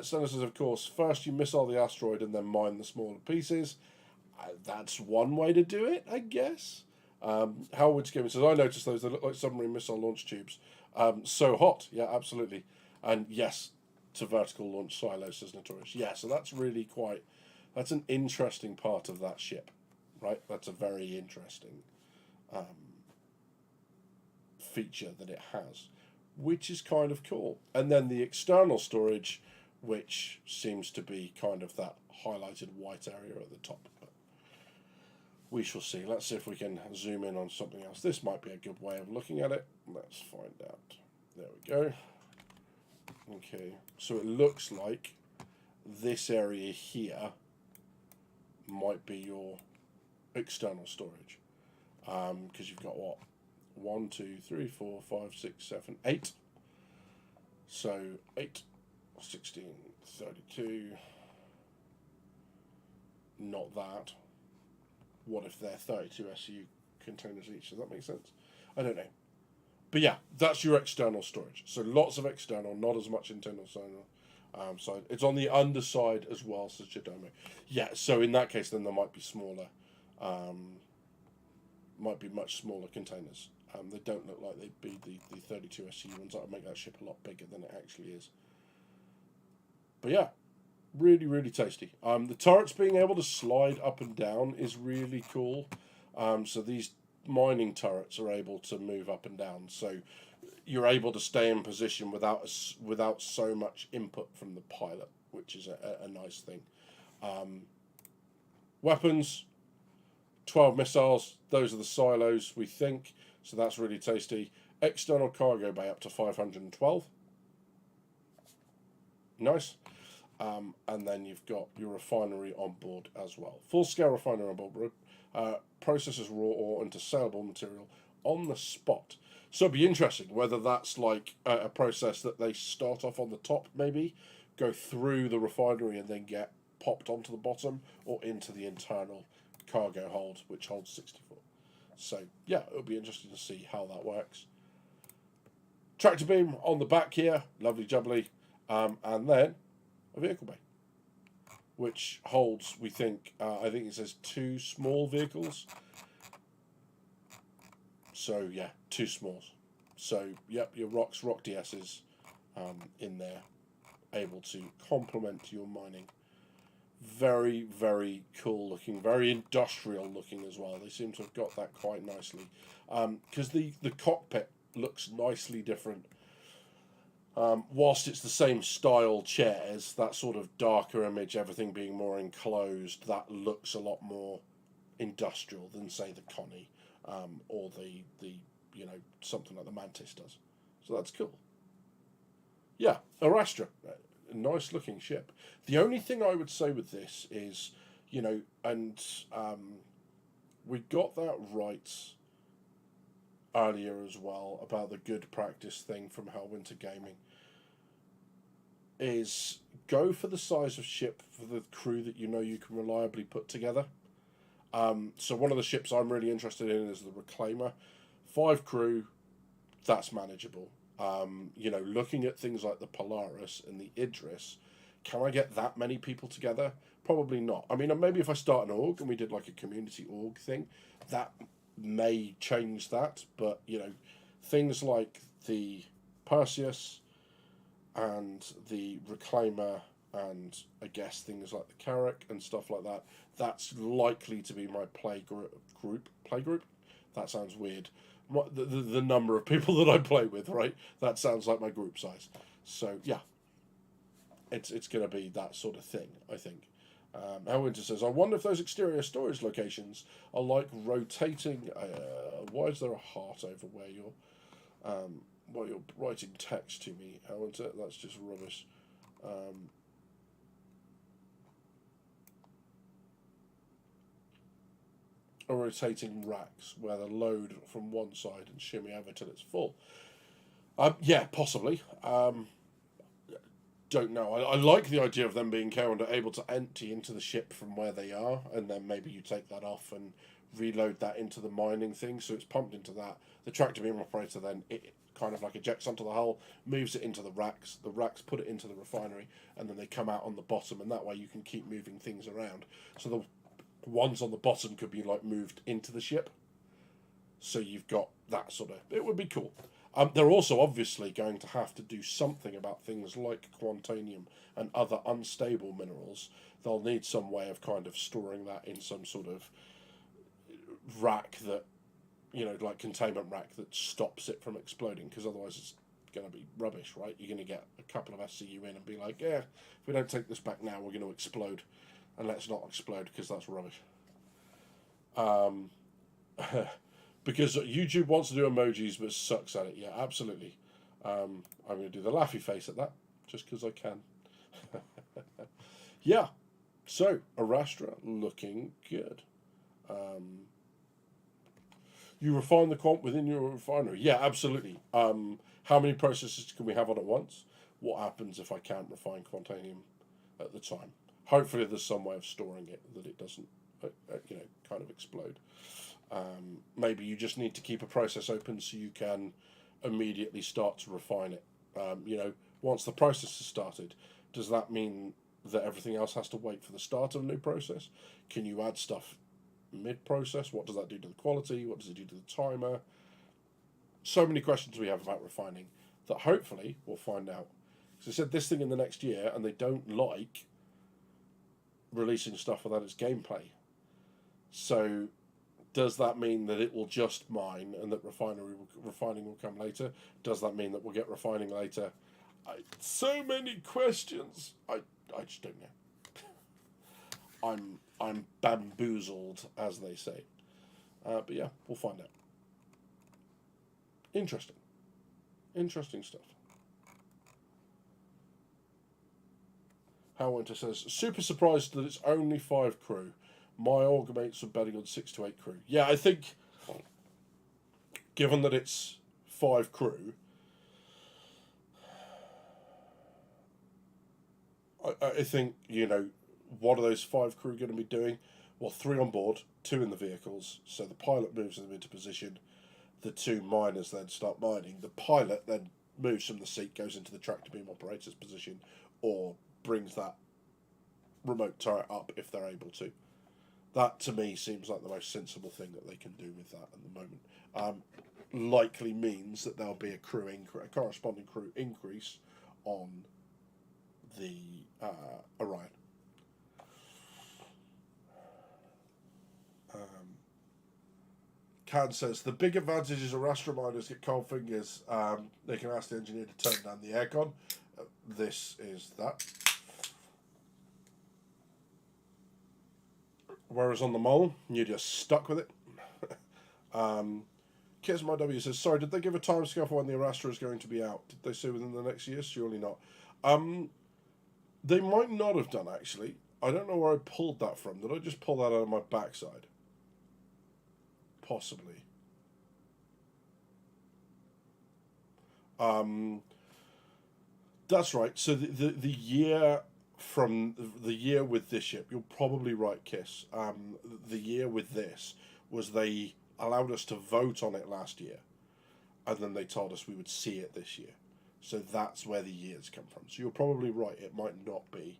A: Stennis says, of course, first you missile the asteroid and then mine the smaller pieces. That's one way to do it, I guess. Howard Gaming says, I noticed those, they look like submarine missile launch tubes. So hot, yeah, absolutely. And yes, to vertical launch silos, says Notorious. Yeah, so that's really that's an interesting part of that ship, right? That's a very interesting feature that it has, which is kind of cool. And then the external storage, which seems to be kind of that highlighted white area at the top. But we shall see. Let's see if we can zoom in on something else. This might be a good way of looking at it. Let's find out. There we go. Okay, so it looks like this area here might be your external storage. Because you've got what? 1, 2, 3, 4, 5, 6, 7, 8. So 8, 16, 32. Not that. What if they're 32 SU containers each? Does that make sense? I don't know. But yeah, that's your external storage. So lots of external, not as much internal side. It's on the underside as well, says Jodomo. Yeah, so in that case, then there might be smaller, might be much smaller containers. They don't look like they'd be the 32 SU ones. That would make that ship a lot bigger than it actually is. But yeah, really, really tasty. The turrets being able to slide up and down is really cool. So these mining turrets are able to move up and down. So you're able to stay in position without so much input from the pilot, which is a nice thing. Weapons, 12 missiles. Those are the silos, we think. So that's really tasty. External cargo bay up to 512. Nice. And then you've got your refinery on board as well. Full-scale refinery on board. Processes raw ore into saleable material on the spot. So it'd be interesting whether that's like a process that they start off on the top, maybe, go through the refinery and then get popped onto the bottom, or into the internal cargo hold, which holds 64. So yeah, it'll be interesting to see how that works. Tractor beam on the back here, lovely jubbly, and then a vehicle bay, which holds, we think, I think it says 2 small vehicles. So yeah, 2 smalls. So yep, your rock DSs in there, able to complement your mining. Very, very cool looking, very industrial looking as well. They seem to have got that quite nicely, because the cockpit looks nicely different. Whilst it's the same style chairs, that sort of darker image, everything being more enclosed, that looks a lot more industrial than, say, the Connie, or the something like the Mantis does. So that's cool. Yeah, Arrastra, a nice looking ship. The only thing I would say with this is, and we got that right earlier as well about the good practice thing from Hellwinter Gaming, is go for the size of ship for the crew that you can reliably put together. So one of the ships I'm really interested in is the Reclaimer. 5 crew, that's manageable. Looking at things like the Polaris and the Idris, can I get that many people together? Probably not. I mean, maybe if I start an org and we did like a community org thing, that may change that. But, you know, things like the Perseus and the Reclaimer and I guess things like the Carrack and stuff like that, that's likely to be my play group. That sounds weird. The number of people that I play with, right? That sounds like my group size. So yeah, it's going to be that sort of thing, I think. Winter says, I wonder if those exterior storage locations are like rotating. Why is there a heart over where you're writing text to me, Winter? That's just rubbish. Or rotating racks where they load from one side and shimmy over till it's full. Yeah, possibly. Don't know. I like the idea of them being kind of able to empty into the ship from where they are, and then maybe you take that off and reload that into the mining thing, so it's pumped into that. The tractor beam operator then it kind of like ejects onto the hull, moves it into the racks put it into the refinery, and then they come out on the bottom, and that way you can keep moving things around. So the ones on the bottom could be like moved into the ship. So you've got that sort of... It would be cool. They're also obviously going to have to do something about things like quantanium and other unstable minerals. They'll need some way of kind of storing that in some sort of rack that, you know, like containment rack that stops it from exploding, because otherwise it's going to be rubbish, right? You're going to get a couple of SCU in and be like, yeah, if we don't take this back now, we're going to explode. And let's not explode, because that's rubbish. Because YouTube wants to do emojis but sucks at it. Yeah, absolutely. I'm going to do the laughy face at that, just because I can. Yeah. So, Arrastra looking good. You refine the quant within your refinery. Yeah, absolutely. How many processes can we have on at once? What happens if I can't refine quantanium at the time? Hopefully there's some way of storing it that it doesn't, kind of explode. Maybe you just need to keep a process open so you can immediately start to refine it. Once the process is started, does that mean that everything else has to wait for the start of a new process? Can you add stuff mid-process? What does that do to the quality? What does it do to the timer? So many questions we have about refining that hopefully we'll find out. Because they said this thing in the next year, and they don't like releasing stuff without its gameplay. So does that mean that it will just mine and that refining will come later? Does that mean that we'll get refining later? So many questions. I just don't know. I'm bamboozled, as they say. But yeah, we'll find out. Interesting stuff. Winter says, super surprised that it's only 5 crew. My org mates were betting on 6 to 8 crew. Yeah, I think, given that it's 5 crew, I think, what are those 5 crew going to be doing? Well, 3 on board, 2 in the vehicles, so the pilot moves them into position. The 2 miners then start mining. The pilot then moves from the seat, goes into the tractor beam operator's position, or brings that remote turret up if they're able to. That, to me, seems like the most sensible thing that they can do with that at the moment. Likely means that there'll be a corresponding crew increase on the Orion. Can says, the big advantage is Arrastra miners get cold fingers. They can ask the engineer to turn down the aircon. This is that. Whereas on the Mole, you're just stuck with it. KisMyW says, sorry, did they give a time scale for when the Arrastra is going to be out? Did they say within the next year? Surely not. They might not have done, actually. I don't know where I pulled that from. Did I just pull that out of my backside? Possibly. That's right. So the year from the year with this ship, you're probably right, Kiss. The year with this was they allowed us to vote on it last year, and then they told us we would see it this year. So that's where the years come from. So you're probably right. It might not be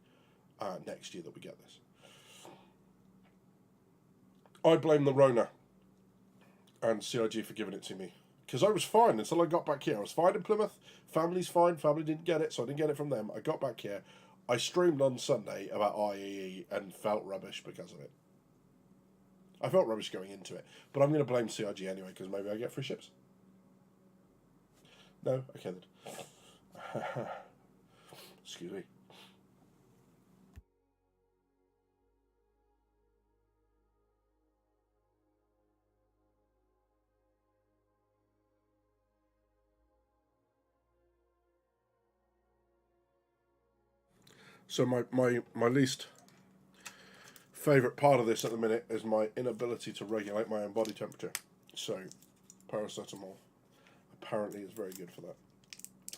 A: next year that we get this. I blame the Rona and CIG for giving it to me. Because I was fine until I got back here. I was fine in Plymouth. Family's fine. Family didn't get it, so I didn't get it from them. I got back here. I streamed on Sunday about IAE and felt rubbish because of it. I felt rubbish going into it. But I'm going to blame CIG anyway, because maybe I get free ships. No? Okay then. Excuse me. So my least favourite part of this at the minute is my inability to regulate my own body temperature. So paracetamol apparently is very good for that.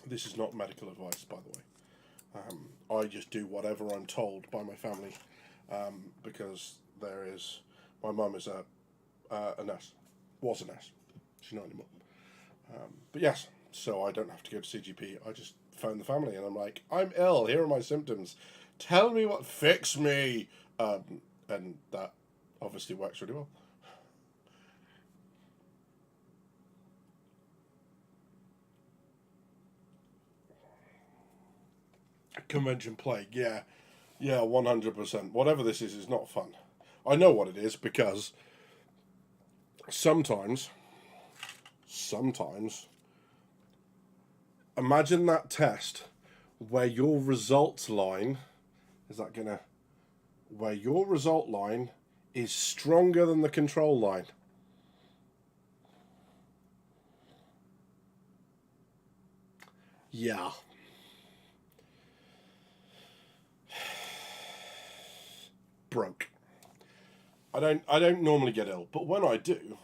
A: This is not medical advice, by the way. I just do whatever I'm told by my family because my mum is a nurse, was a nurse, she's not anymore. But yes, so I don't have to go to CGP. I just phone the family and I'm like, I'm ill. Here are my symptoms. Tell me fix me. And that obviously works really well. Convention plague, yeah, 100%. Whatever this is not fun. I know what it is because sometimes, imagine that test where your results line where your result line is stronger than the control line. Yeah. Broke. I don't normally get ill, but when I do,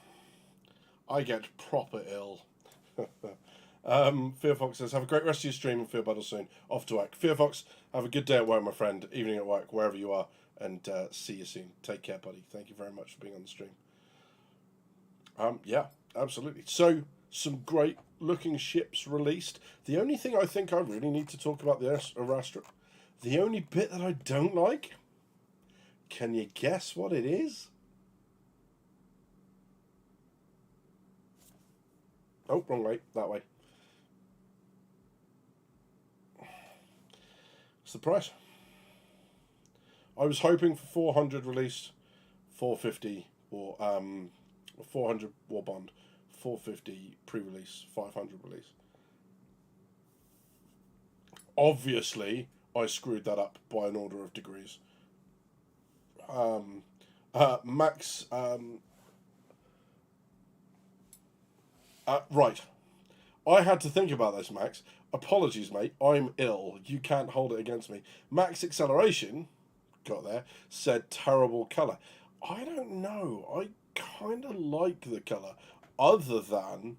A: I get proper ill. Fear Fox says, have a great rest of your stream and Fear Battle soon. Off to work. Fear Fox, have a good day at work, my friend. Evening at work, wherever you are. And see you soon. Take care, buddy. Thank you very much for being on the stream. Yeah, absolutely. So, some great looking ships released. The only thing I think I really need to talk about the Arrastra, the only bit that I don't like, can you guess what it is? Oh, wrong way. That way. It's the price. I was hoping for 400 release, 450 or 400 war bond, 450 pre-release, 500 release. Obviously, I screwed that up by an order of degrees. Max. Right. I had to think about this, Max. Apologies, mate. I'm ill. You can't hold it against me. Max Acceleration, got there, said terrible colour. I don't know. I kind of like the colour, other than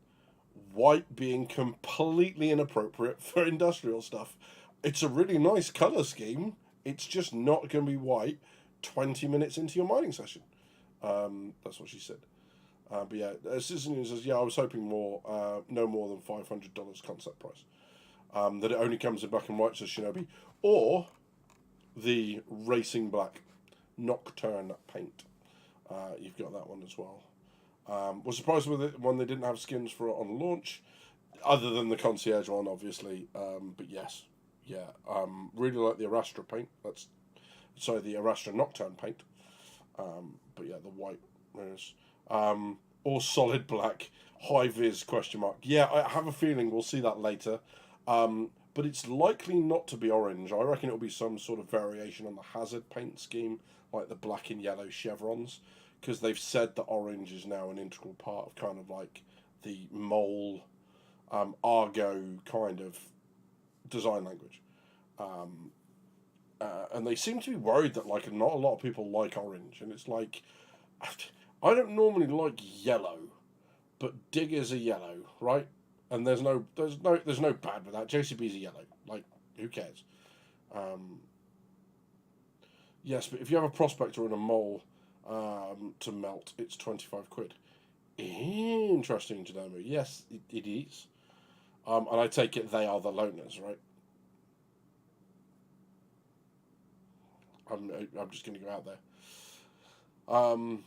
A: white being completely inappropriate for industrial stuff. It's a really nice colour scheme. It's just not going to be white 20 minutes into your mining session. That's what she said. But yeah, Citizen says, yeah, I was hoping no more than $500 concept price. That it only comes in black and white, says Shinobi. Or the Racing Black Nocturne paint. You've got that one as well. Was surprised with it when they didn't have skins for it on launch, other than the Concierge one, obviously. But yes, yeah. Really like the Arrastra paint. The Arrastra Nocturne paint. But yeah, the white is. Or solid black, high vis question mark. Yeah, I have a feeling we'll see that later. But it's likely not to be orange. I reckon it'll be some sort of variation on the Hazard paint scheme, like the black and yellow chevrons, because they've said that orange is now an integral part of kind of like the mole, Argo kind of design language. And they seem to be worried that like not a lot of people like orange, and it's like, I don't normally like yellow, but diggers are yellow, right? And there's no bad with that. JCB's a yellow. Like, who cares? Yes, but if you have a prospector and a mole to melt, it's £25. Interesting, Janamo. Yes, it is. And I take it they are the loners, right? I'm just going to go out there. Um,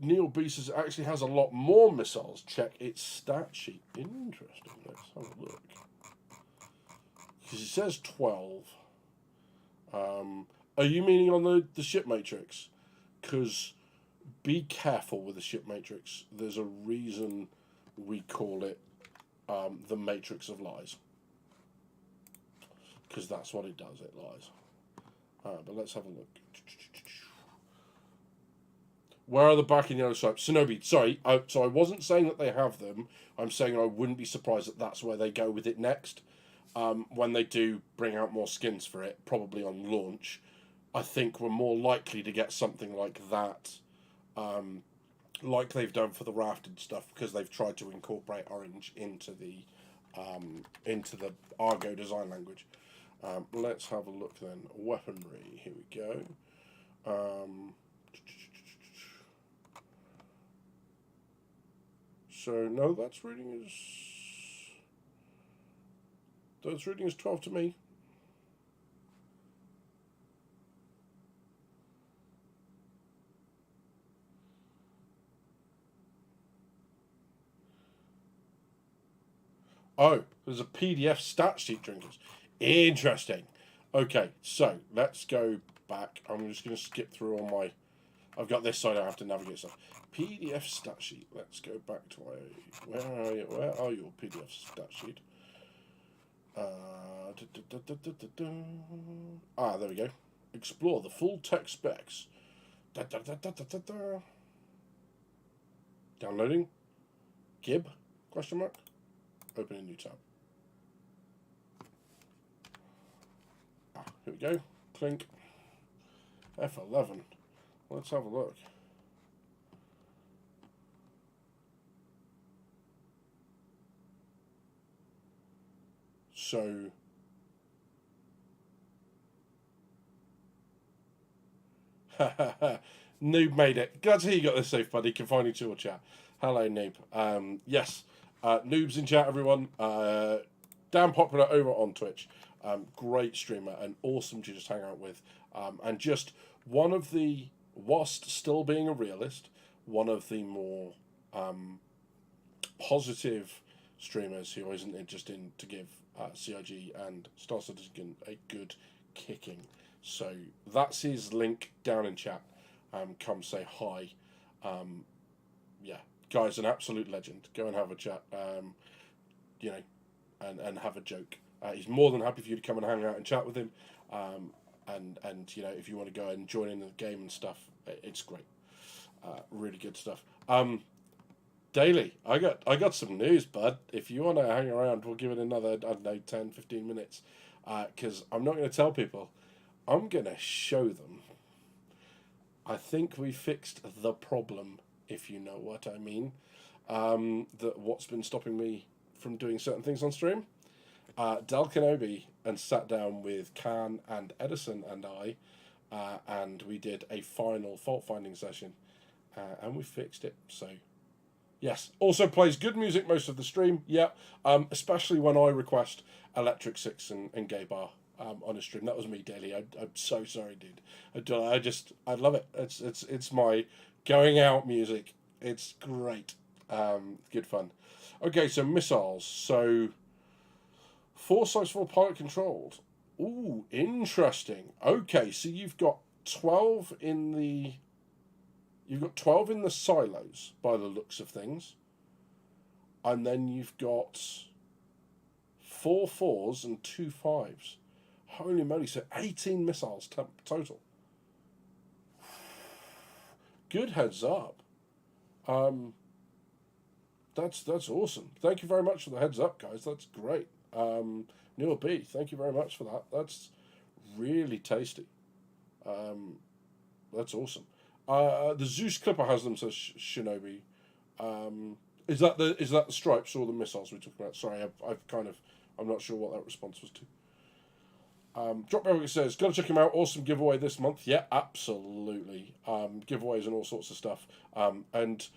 A: Neil B says it actually has a lot more missiles. Check its stat sheet. Interesting. Let's have a look. Because it says 12. Are you meaning on the ship matrix? Because be careful with the ship matrix. There's a reason we call it the Matrix of Lies. Because that's what it does, it lies. But let's have a look. Where are the black and yellow stripes? Shinobi, sorry. So I wasn't saying that they have them. I'm saying I wouldn't be surprised that that's where they go with it next. When they do bring out more skins for it, probably on launch, I think we're more likely to get something like that, like they've done for the rafted stuff, because they've tried to incorporate orange into the Argo design language. Let's have a look then. Weaponry. Here we go. So no, that's reading is 12 to me. Oh, there's a PDF stat sheet, drinkers. Interesting. Okay, so let's go back. I'm just going to skip through all my... I've got this so I don't have to navigate stuff. PDF stat sheet. Let's go back to IAE. Where are your PDF stat sheet? There we go. Explore the full tech specs. Downloading. Gib? Question mark. Open a new tab. Here we go. Clink. F11. Let's have a look. So, Noob made it. Glad to hear you got this safe, buddy. Confining to your chat. Hello, Noob. Yes, Noob's in chat, everyone. Damn popular over on Twitch. Great streamer and awesome to just hang out with. And just one of the, whilst still being a realist, one of the more positive streamers who isn't just in to give CIG and Star Citizen a good kicking. So that's his link down in chat. Come say hi. Yeah, guy's an absolute legend. Go and have a chat. You know, and have a joke. He's more than happy for you to come and hang out and chat with him. And you know, if you want to go and join in the game and stuff, it's great. Really good stuff. Daily, I got some news, bud. If you want to hang around, we'll give it another, I don't know, 10, 15 minutes. Because I'm not going to tell people. I'm going to show them. I think we fixed the problem, if you know what I mean. That what's been stopping me from doing certain things on stream. Del Kenobi and sat down with Khan and Edison and I, and we did a final fault-finding session, and we fixed it, so... Yes, also plays good music most of the stream, yeah, especially when I request Electric Six and Gay Bar on a stream. That was me, Daily. I'm so sorry, dude. I love it. It's my going out music. It's great. Good fun. Okay, so missiles. So, 4 sites for pilot controlled. Ooh, interesting. Okay, so you've got 12 in the... You've got 12 in the silos, by the looks of things. And then you've got 4 4s and 2 5s. Holy moly, so 18 missiles total. Good heads up. That's awesome. Thank you very much for the heads up, guys. That's great. Neil B, thank you very much for that. That's really tasty. That's awesome. The Zeus Clipper has them, says Shinobi. Is that the stripes or the missiles we're talking about? Sorry, I'm not sure what that response was to. Drop Barrel says, gotta check him out. Awesome giveaway this month. Yeah, absolutely. Giveaways and all sorts of stuff. And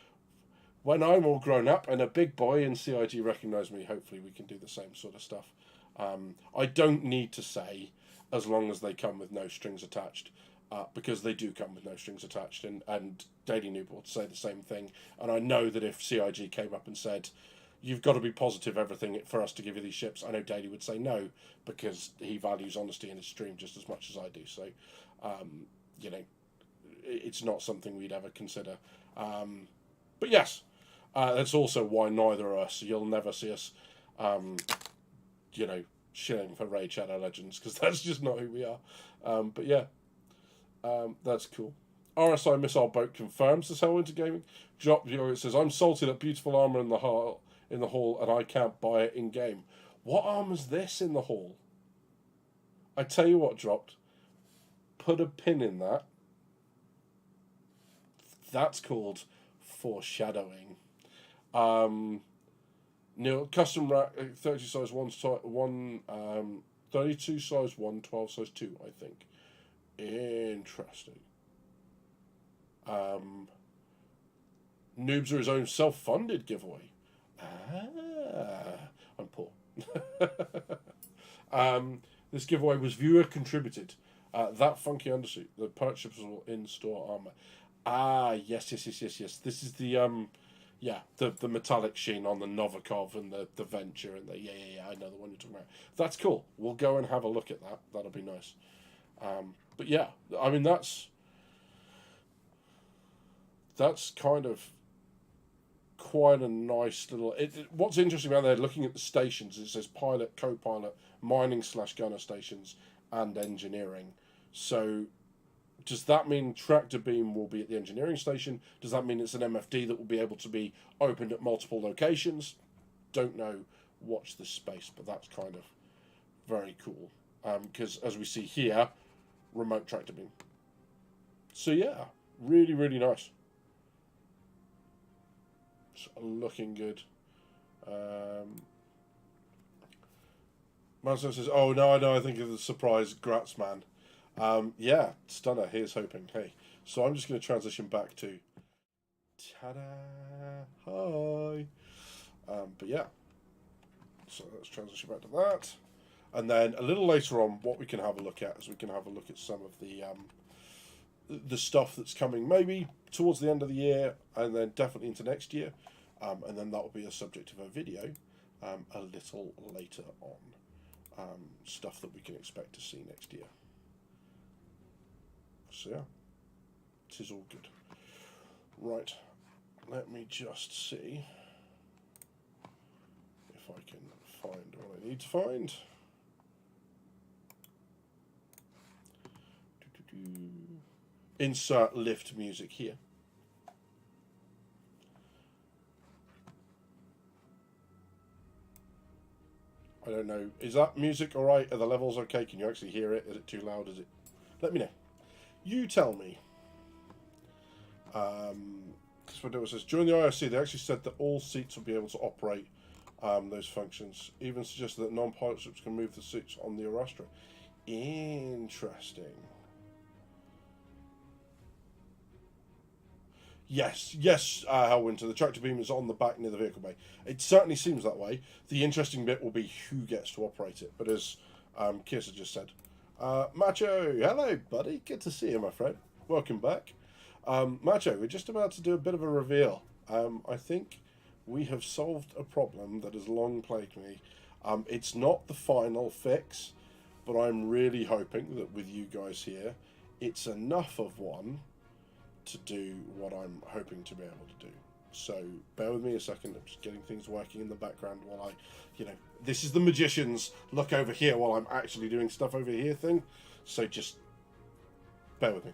A: when I'm all grown up and a big boy and CIG recognise me, hopefully we can do the same sort of stuff. I don't need to say, as long as they come with no strings attached, because they do come with no strings attached, and Daily Noob will say the same thing. And I know that if CIG came up and said, you've got to be positive everything for us to give you these ships, I know Daily would say no, because he values honesty in his stream just as much as I do. So, you know, it's not something we'd ever consider. But yes, that's also why neither of us, you'll never see us, you know, shilling for Raid Shadow Legends, because that's just not who we are. But yeah, that's cool. RSI missile boat confirms this Hellwinter Gaming. Drop, it says, I'm salty that beautiful armour in the hall, and I can't buy it in game. What armour's this in the hall? I tell you what, Dropped. Put a pin in that. That's called foreshadowing. Custom rack 30 size 32 size 1, 12 size 2, I think. Interesting. Noobs are his own self-funded giveaway. I'm poor. This giveaway was viewer contributed. That funky undersuit, the purchasable in-store armor. Yes. This is the the metallic sheen on the Novikov and the Venture and yeah, I know the one you're talking about. That's cool. We'll go and have a look at that. That'll be nice. But yeah, I mean that's kind of quite a nice little. What's interesting about there, looking at the stations, it says pilot, co-pilot, mining / gunner stations, and engineering. So, does that mean tractor beam will be at the engineering station? Does that mean it's an MFD that will be able to be opened at multiple locations? Don't know. Watch this space, but that's kind of very cool. Because as we see here, remote tractor beam. So yeah, really, really nice. It's looking good. Manson says, "Oh no, I think of the surprise Gratz man." Yeah, stunner. Here's hoping. Hey, so I'm just going to transition back to ta-da. Hi. But yeah, so let's transition back to that, and then a little later on, what we can have a look at is we can have a look at some of the stuff that's coming, maybe towards the end of the year, and then definitely into next year, and then that will be a subject of a video a little later on. Stuff that we can expect to see next year. So yeah, it is all good. Right, let me just see if I can find what I need to find. Insert lift music here. I don't know. Is that music alright? Are the levels okay? Can you actually hear it? Is it too loud? Is it? Let me know. You tell me. It says, during the IRC, they actually said that all seats will be able to operate those functions. Even suggested that non-pilot ships can move the seats on the Arrastra. Interesting. Yes, Hellwinter. The tractor beam is on the back near the vehicle bay. It certainly seems that way. The interesting bit will be who gets to operate it. But as Kirsa just said, Macho, hello, buddy. Good to see you, my friend. Welcome back. Macho, we're just about to do a bit of a reveal. I think we have solved a problem that has long plagued me. It's not the final fix, but I'm really hoping that with you guys here, it's enough of one to do what I'm hoping to be able to do. So bear with me a second. I'm just getting things working in the background while I, this is the magician's look over here while I'm actually doing stuff over here thing. So just bear with me.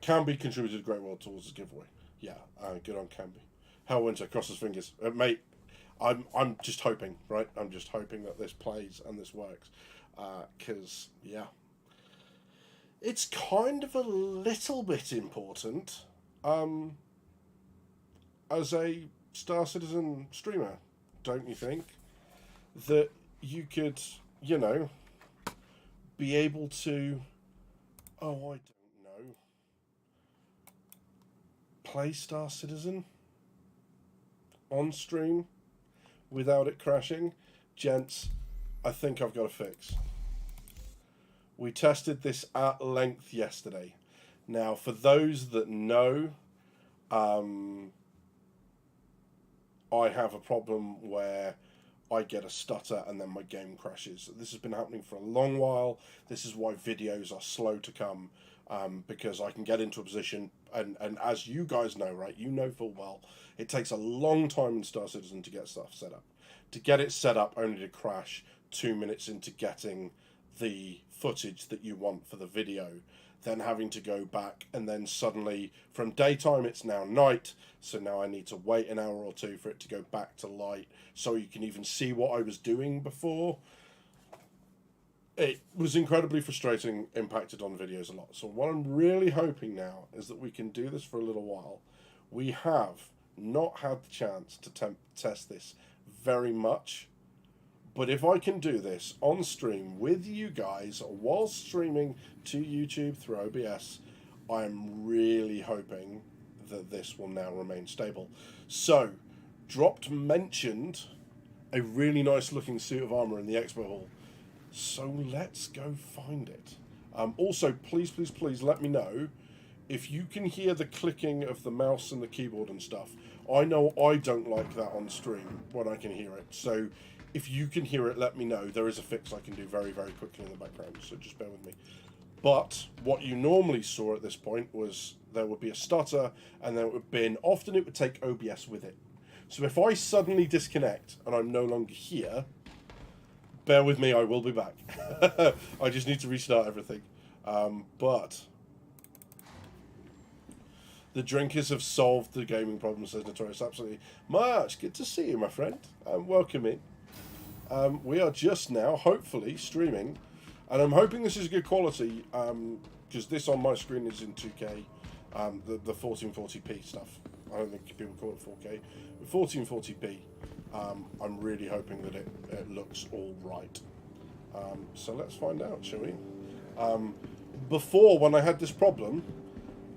A: Canby contributed a great well towards the giveaway. Yeah, good on Canby. Hellwinter, cross his fingers. Mate, I'm just hoping, right? I'm just hoping that this plays and this works. Because, yeah, it's kind of a little bit important as a Star Citizen streamer, don't you think? That you could, be able to... Oh, I don't know. play Star Citizen on stream without it crashing. Gents, I think I've got a fix. We tested this at length yesterday. Now, for those that know, I have a problem where I get a stutter and then my game crashes. This has been happening for a long while. This is why videos are slow to come, because I can get into a position, and as you guys know, right, you know full well, it takes a long time in Star Citizen to get stuff set up. To get it set up only to crash 2 minutes into getting the footage that you want for the video, then having to go back, and then suddenly from daytime it's now night, so now I need to wait an hour or two for it to go back to light so you can even see what I was doing before. It was incredibly frustrating, impacted on videos a lot. So what I'm really hoping now is that we can do this for a little while. We have not had the chance to test this very much, but if I can do this on stream with you guys while streaming to YouTube through OBS, I'm really hoping that this will now remain stable. So, Dropped mentioned a really nice looking suit of armor in the expo hall. So let's go find it. Also, please, please, please let me know if you can hear the clicking of the mouse and the keyboard and stuff. I know I don't like that on stream when I can hear it. So if you can hear it, let me know. There is a fix I can do very, very quickly in the background, so just bear with me. But what you normally saw at this point was there would be a stutter, and then it would bin. Often it would take OBS with it. So if I suddenly disconnect and I'm no longer here, bear with me, I will be back. I just need to restart everything. But the drinkers have solved the gaming problem, says Notorious. Absolutely. March, good to see you, my friend. Welcome in. We are just now, hopefully, streaming. And I'm hoping this is good quality, because this on my screen is in 2K, the 1440p stuff. I don't think people call it 4K. 1440p, I'm really hoping that it looks all right. So let's find out, shall we? Before, when I had this problem,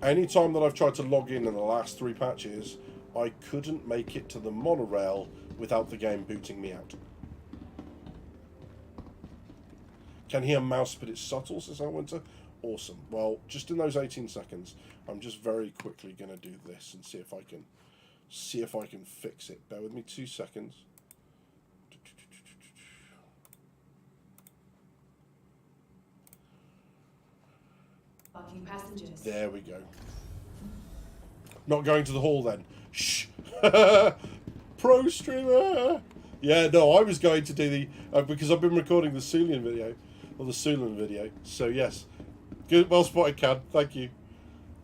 A: any time that I've tried to log in the last 3 patches, I couldn't make it to the monorail without the game booting me out. Can hear mouse, but it's subtle, says Winter. Awesome. Well, just in those 18 seconds, I'm just very quickly going to do this and see if I can fix it. Bear with me 2 seconds.
B: Passengers.
A: There we go. Not going to the hall then. Shh. Pro streamer. Yeah, no, I was going to do the because I've been recording the Syulen video, or the Syulen video. So yes, good, well spotted, Cad. Thank you,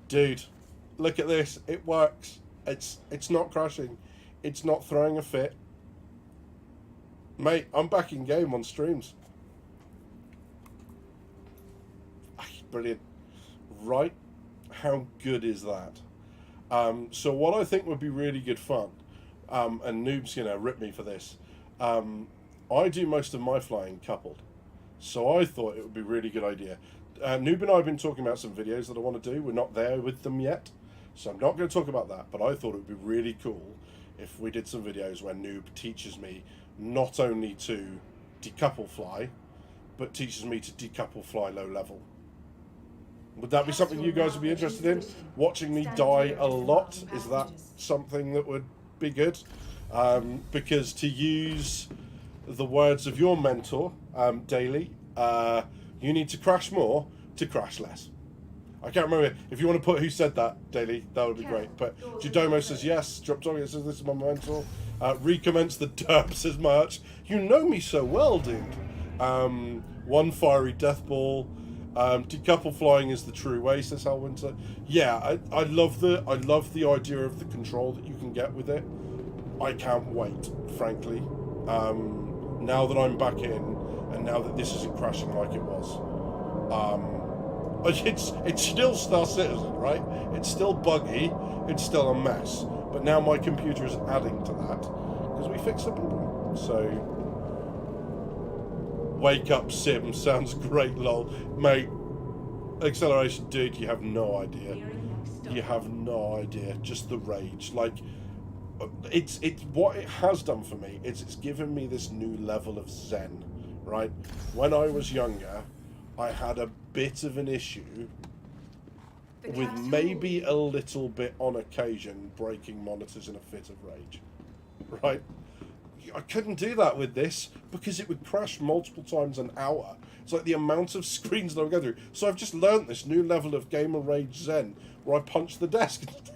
A: dude. Look at this. It works. It's not crashing. It's not throwing a fit. Mate, I'm back in game on streams. Brilliant. Right? How good is that? So what I think would be really good fun, and Noob's gonna rip me for this, I do most of my flying coupled. So I thought it would be a really good idea. Noob and I have been talking about some videos that I want to do. We're not there with them yet, so I'm not going to talk about that, but I thought it would be really cool if we did some videos where Noob teaches me not only to decouple fly, but teaches me to decouple fly low level. Would that be something you guys would be interested in? Watching me die a lot, is that something that would be good? Because to use the words of your mentor, Daily, you need to crash more to crash less. I can't remember. If you want to put who said that, Daily, that would be great. But Judomo says yes. Drop Doggy says this is my mentor. Recommence the derp, says March. You know me so well, dude. One fiery death ball. Decouple flying is the true way, says Halwinter. Yeah, I love the idea of the control that you can get with it. I can't wait, frankly. Now that I'm back in, and now that this isn't crashing like it was. It's still Star Citizen, right? It's still buggy, it's still a mess. But now my computer is adding to that, because we fixed the problem. So, wake up sim sounds great, lol. Mate, acceleration, dude, you have no idea. You have no idea. Just the rage. Like, it's what it has done for me. It's given me this new level of zen, right? When I was younger, I had a bit of an issue with maybe a little bit on occasion breaking monitors in a fit of rage, right? I couldn't do that with this because it would crash multiple times an hour. It's like the amount of screens that I would go through. So I've just learnt this new level of gamer rage zen where I punch the desk instead.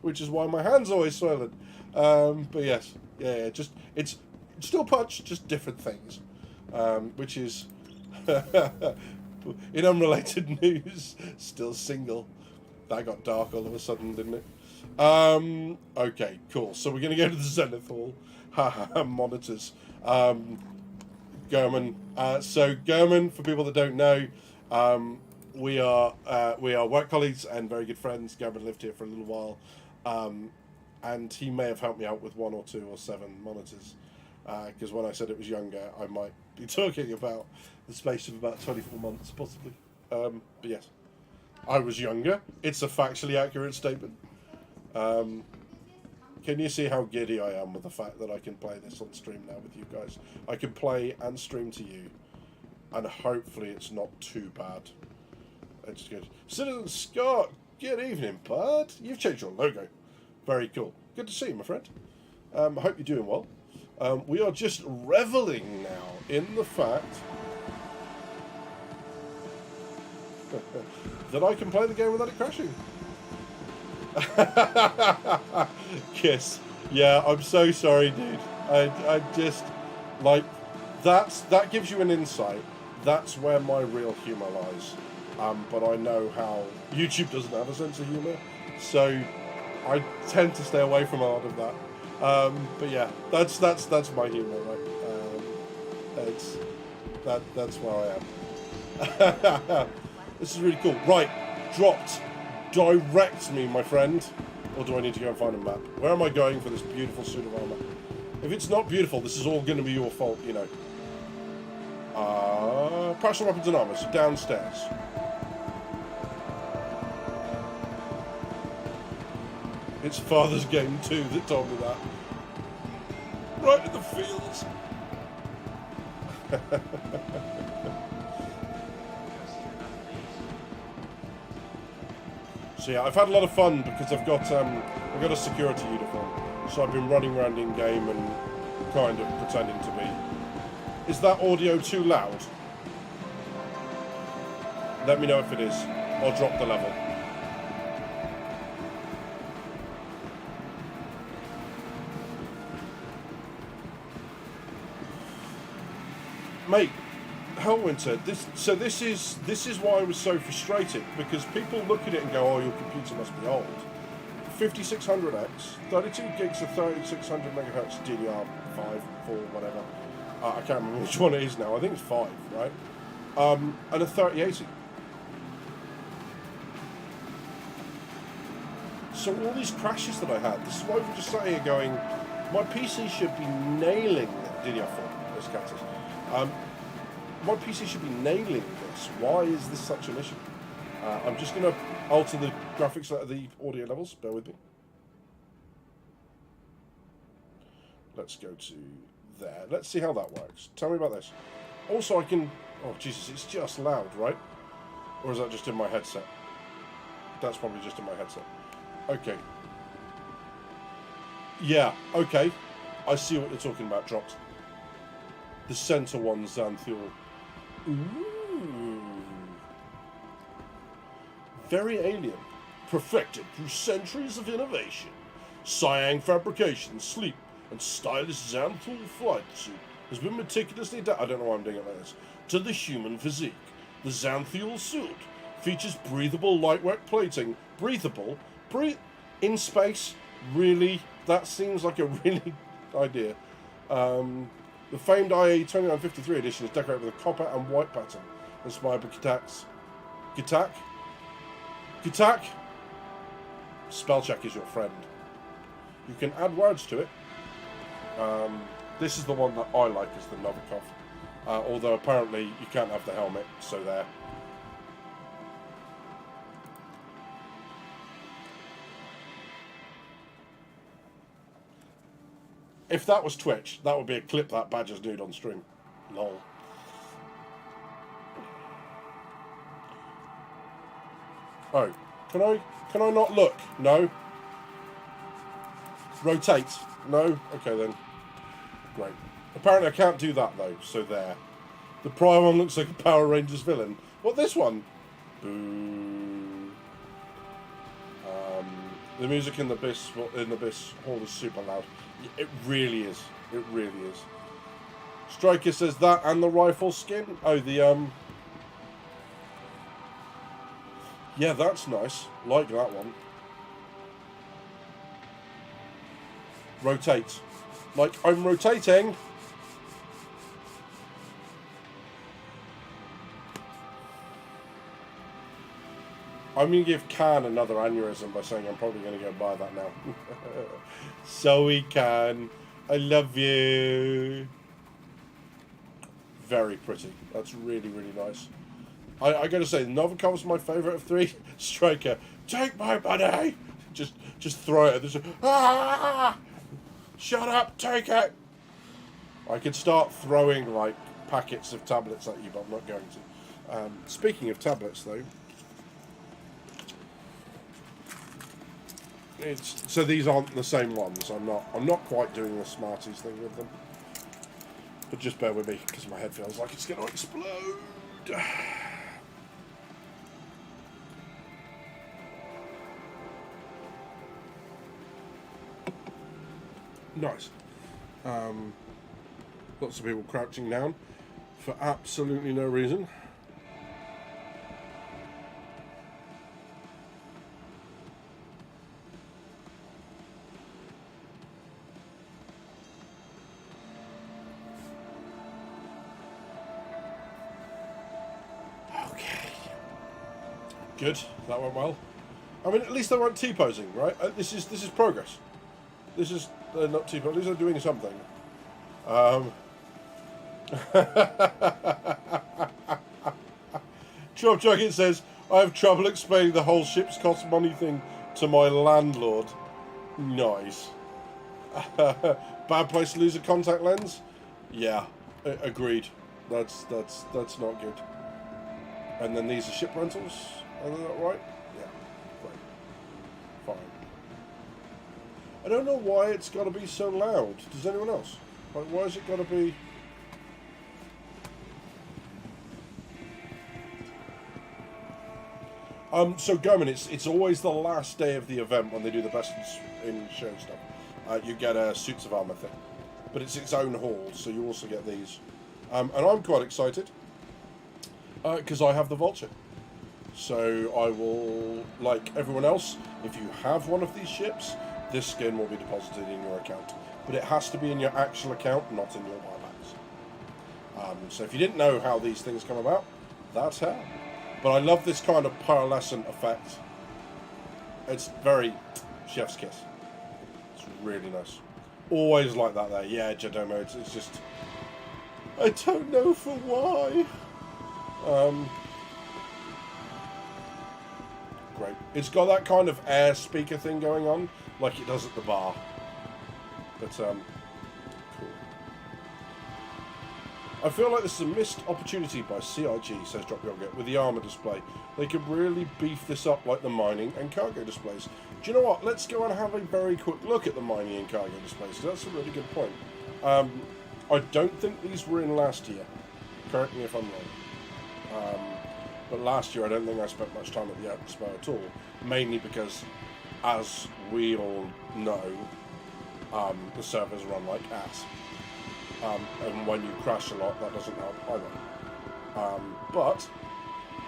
A: Which is why my hand's always swollen. But yes, yeah, just it's still punch, just different things. Which is in unrelated news, still single. That got dark all of a sudden, didn't it? Okay, cool. So we're going to go to the Zenith Hall. Monitors. German. So German, for people that don't know, we are work colleagues and very good friends. German lived here for a little while, and he may have helped me out with 1 or 2 or 7 monitors. Because when I said it was younger, I might be talking about the space of about 24 months, possibly. But yes, I was younger. It's a factually accurate statement. Can you see how giddy I am with the fact that I can play this on stream now with you guys? I can play and stream to you, and hopefully it's not too bad. It's good. Citizen Scott, good evening, bud. You've changed your logo. Very cool. Good to see you, my friend. I hope you're doing well. We are just reveling now in the fact that I can play the game without it crashing. Kiss. Yeah, I'm so sorry, dude. I just, like, that gives you an insight. That's where my real humour lies. But I know how YouTube doesn't have a sense of humour, so I tend to stay away from a lot of that. But yeah, that's my humour, right? That's where I am. This is really cool. Right, dropped. Direct me, my friend. Or do I need to go and find a map? Where am I going for this beautiful suit of armour? If it's not beautiful, this is all going to be your fault, you know. Personal weapons and armour, so downstairs. It's Father's Game 2 that told me that. Right in the fields. So yeah, I've had a lot of fun because I've got a security uniform, so I've been running around in game and kind of pretending to be. Is that audio too loud? Let me know if it is. I'll drop the level. Mate, Hellwinter, this is why I was so frustrated, because people look at it and go, oh, your computer must be old. 5600X, 32 gigs of 3600 megahertz DDR5, 4, whatever. I can't remember which one it is now. I think it's 5, right? And a 3080. So all these crashes that I had, this is why we're just sat here going, my PC should be nailing DDR4, as Cat says. My PC should be nailing this. Why is this such an issue? I'm just going to alter the graphics, the audio levels. Bear with me. Let's go to there. Let's see how that works. Tell me about this. Also, I can... Oh, Jesus, it's just loud, right? Or is that just in my headset? That's probably just in my headset. Okay. Yeah, okay. I see what you're talking about, dropped. The center one, Xanthiel. Ooh. Very alien. Perfected through centuries of innovation. Siang fabrication, sleep, and stylish Xanthiel flight suit has been meticulously I don't know why I'm doing it like this. To the human physique. The Xanthiel suit features breathable, lightweight plating. Breathable? In space? Really? That seems like a really idea. The famed IAE 2953 edition is decorated with a copper and white pattern, inspired by Gitac? Spell check is your friend. You can add words to it. This is the one that I like, is the Novikov. Although apparently you can't have the helmet, so there. If that was Twitch, that would be a clip that Badger's nude on stream. Lol. Oh, can I not look? No. Rotate? No? Okay then. Great. Apparently I can't do that though, so there. The prior one looks like a Power Rangers villain. What, this one? Boo. The music in the Abyss Hall is super loud. It really is. It really is. Striker says that and the rifle skin. Oh, the yeah, that's nice. Like that one. Rotate. Like, I'm rotating. I'm going to give Can another aneurysm by saying I'm probably going to go buy that now. Sorry, Can. I love you. Very pretty. That's really, really nice. I got to say, the Novikov's my favourite of three. Striker, take my money! Just throw it at this. Ah! Shut up, take it! I could start throwing, like, packets of tablets at you, but I'm not going to. Speaking of tablets, though, so these aren't the same ones. I'm not quite doing the Smarties thing with them. But just bear with me, because my head feels like it's going to explode. Nice. Lots of people crouching down for absolutely no reason. Good, that went well. I mean, at least they weren't T-posing, right? This is progress. This is not T-posing. At least they're doing something. Chop Chuggett says, I have trouble explaining the whole ships cost money thing to my landlord. Nice. Bad place to lose a contact lens? Yeah, agreed. That's not good. And then these are ship rentals. Are they not right? Yeah. Great. Fine. I don't know why it's got to be so loud. Does anyone else? Like, why has it got to be... So Goman, it's always the last day of the event when they do the best in show stuff. You get a Suits of Armour thing. But it's its own hall, so you also get these. And I'm quite excited. Because I have the Vulture. So I will, like everyone else, if you have one of these ships, this skin will be deposited in your account. But it has to be in your actual account, not in your buybacks. So if you didn't know how these things come about, that's how. But I love this kind of pearlescent effect. It's very chef's kiss. It's really nice. Always like that there. Yeah, Jadomo, it's just... I don't know for why. Great. It's got that kind of air speaker thing going on, like it does at the bar. But, cool. I feel like this is a missed opportunity by CIG, says Drop Yogurt, with the armour display. They could really beef this up like the mining and cargo displays. Do you know what? Let's go and have a very quick look at the mining and cargo displays, because that's a really good point. I don't think these were in last year. Correct me if I'm wrong. But last year I don't think I spent much time at the Expo at all. Mainly because, as we all know, the servers run like ass. And when you crash a lot, that doesn't help either. But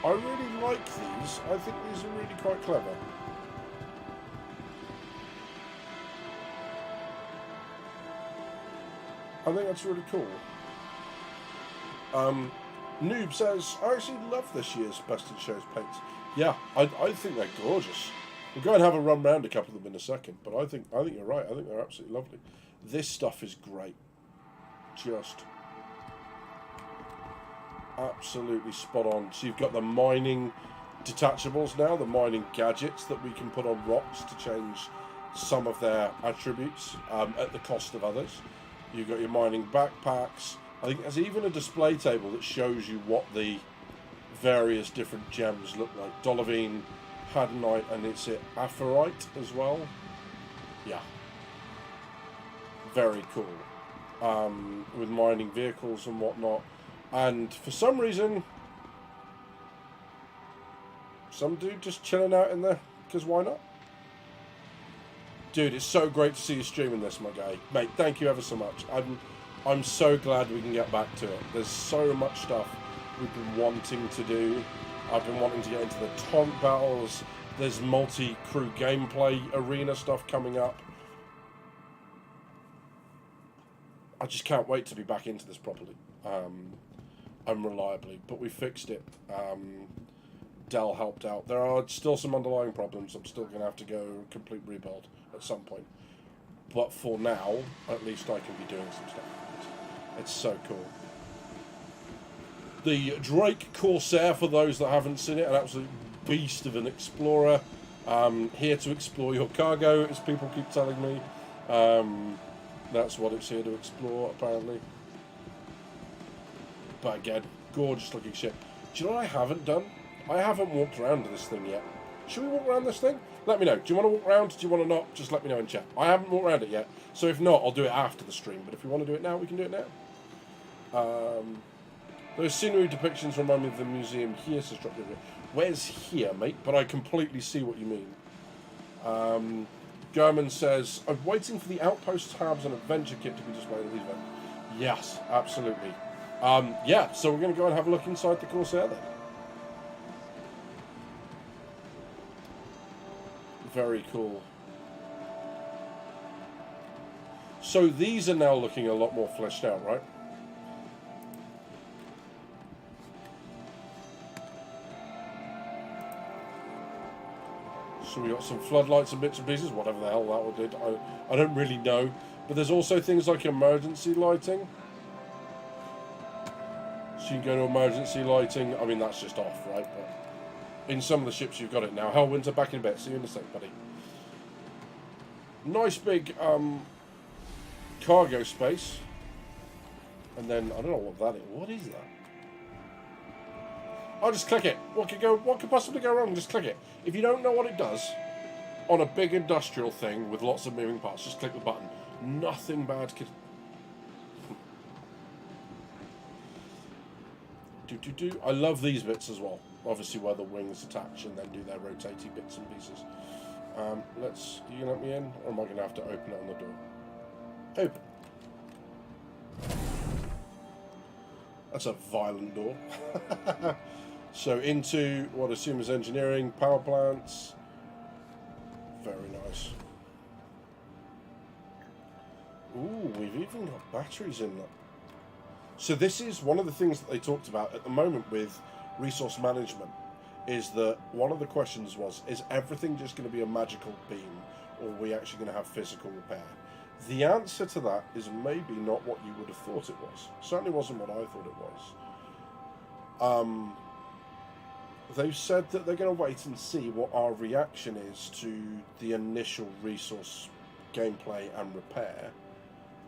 A: I really like these. I think these are really quite clever. I think that's really cool. Noob says, I actually love this year's Best in Shows paints. Yeah, I think they're gorgeous. We'll go and have a run round a couple of them in a second, but I think you're right. I think they're absolutely lovely. This stuff is great. Just absolutely spot on. So you've got the mining detachables now, the mining gadgets that we can put on rocks to change some of their attributes at the cost of others. You've got your mining backpacks. I think there's even a display table that shows you what the various different gems look like. Dolivine, Hadanite, and it's Aphorite as well. Yeah. Very cool. With mining vehicles and whatnot. And for some reason, some dude just chilling out in there, because why not? Dude, it's so great to see you streaming this, my guy. Mate, thank you ever so much. I'm so glad we can get back to it. There's so much stuff we've been wanting to do. I've been wanting to get into the taunt battles. There's multi-crew gameplay arena stuff coming up. I just can't wait to be back into this properly and reliably. But we fixed it. Dell helped out. There are still some underlying problems. I'm still going to have to go complete rebuild at some point. But for now, at least I can be doing some stuff. It's so cool. The Drake Corsair, for those that haven't seen it, an absolute beast of an explorer. Here to explore your cargo, as people keep telling me. That's what it's here to explore, apparently. But again, gorgeous looking ship. Do you know what I haven't done? I haven't walked around this thing yet. Should we walk around this thing? Let me know. Do you want to walk around? Do you want to not? Just let me know in chat. I haven't walked around it yet. So if not, I'll do it after the stream. But if you want to do it now, we can do it now. Those scenery depictions remind me of the museum here, says Drop. Where's here, mate? But I completely see what you mean. German says, I'm waiting for the outpost tabs and adventure kit to be displayed at the event. Yes, absolutely. Yeah, so we're going to go and have a look inside the Corsair then. Very cool. So these are now looking a lot more fleshed out, right? So we got some floodlights and bits and pieces, whatever the hell that all did. I don't really know. But there's also things like emergency lighting. So you can go to emergency lighting. I mean, that's just off, right? But in some of the ships you've got it now. Hellwinter, back in bed. See you in a sec, buddy. Nice big cargo space. And then, I don't know what that is. What is that? I'll just click it. What could possibly go wrong? Just click it. If you don't know what it does, on a big industrial thing with lots of moving parts, just click the button. Nothing bad could... I love these bits as well. Obviously where the wings attach and then do their rotating bits and pieces. You gonna let me in? Or am I going to have to open it on the door? Open. That's a violent door. So into what I assume is engineering, power plants. Very nice. Ooh, we've even got batteries in there. So this is one of the things that they talked about at the moment with resource management, is that one of the questions was, is everything just going to be a magical beam, or are we actually going to have physical repair? The answer to that is maybe not what you would have thought it was. Certainly wasn't what I thought it was. They've said that they're going to wait and see what our reaction is to the initial resource gameplay and repair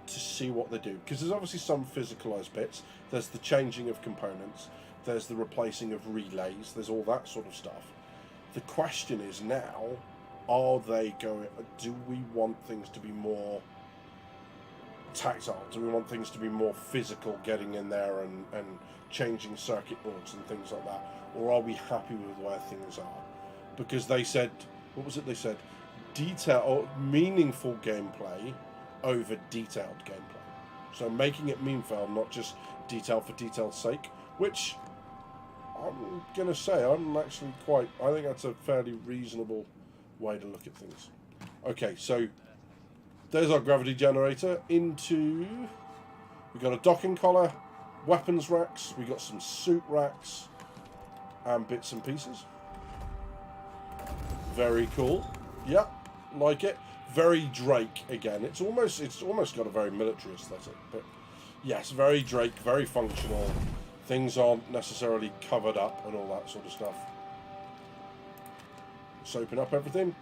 A: to see what they do. Because there's obviously some physicalized bits. There's the changing of components. There's the replacing of relays. There's all that sort of stuff. The question is now, do we want things to be more tactile? Do we want things to be more physical, getting in there and changing circuit boards and things like that? Or are we happy with where things are? Because they said, what was it they said? Detail or meaningful gameplay over detailed gameplay. So making it meaningful, not just detail for detail's sake, which I'm going to say I think that's a fairly reasonable way to look at things. Okay, so there's our gravity generator. We've got a docking collar, weapons racks, we got some suit racks, and bits and pieces. Very cool. Yep, like it. Very Drake again. It's almost got a very military aesthetic, but yes, very Drake, very functional. Things aren't necessarily covered up and all that sort of stuff. Let's open up everything.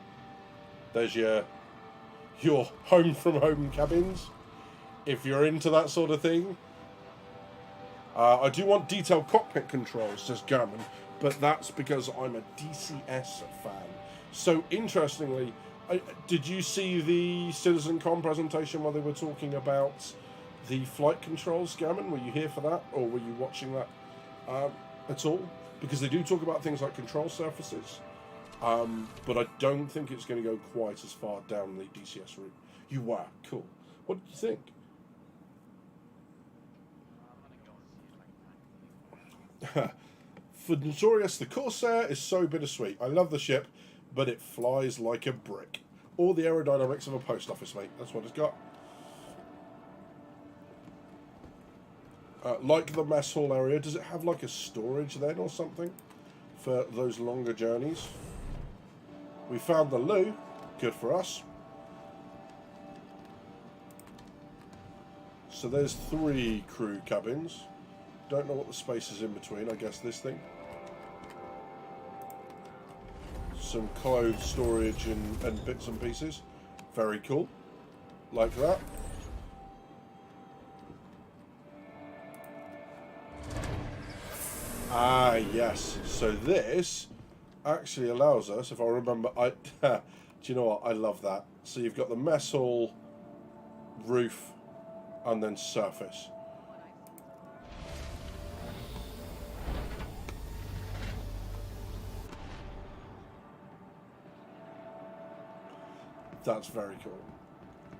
A: There's your your home from home cabins, if you're into that sort of thing. I do want detailed cockpit controls, says German, but that's because I'm a DCS fan. So interestingly, did you see the CitizenCon presentation where they were talking about the flight controls, German? Were you here for that, or were you watching that at all? Because they do talk about things like control surfaces, but I don't think it's going to go quite as far down the DCS route. You were, cool. What did you think? For Notorious, the Corsair is so bittersweet. I love the ship, but it flies like a brick. All the aerodynamics of a post office, mate. That's what it's got. Like the mess hall area, does it have like a storage then or something for those longer journeys? We found the loo. Good for us. So there's 3 crew cabins. Don't know what the space is in between. I guess this thing. Some clothes storage and bits and pieces. Very cool. Like that. Ah, yes. So this actually allows us, if I remember, do you know what? I love that. So you've got the mess hall, roof, and then surface. That's very cool.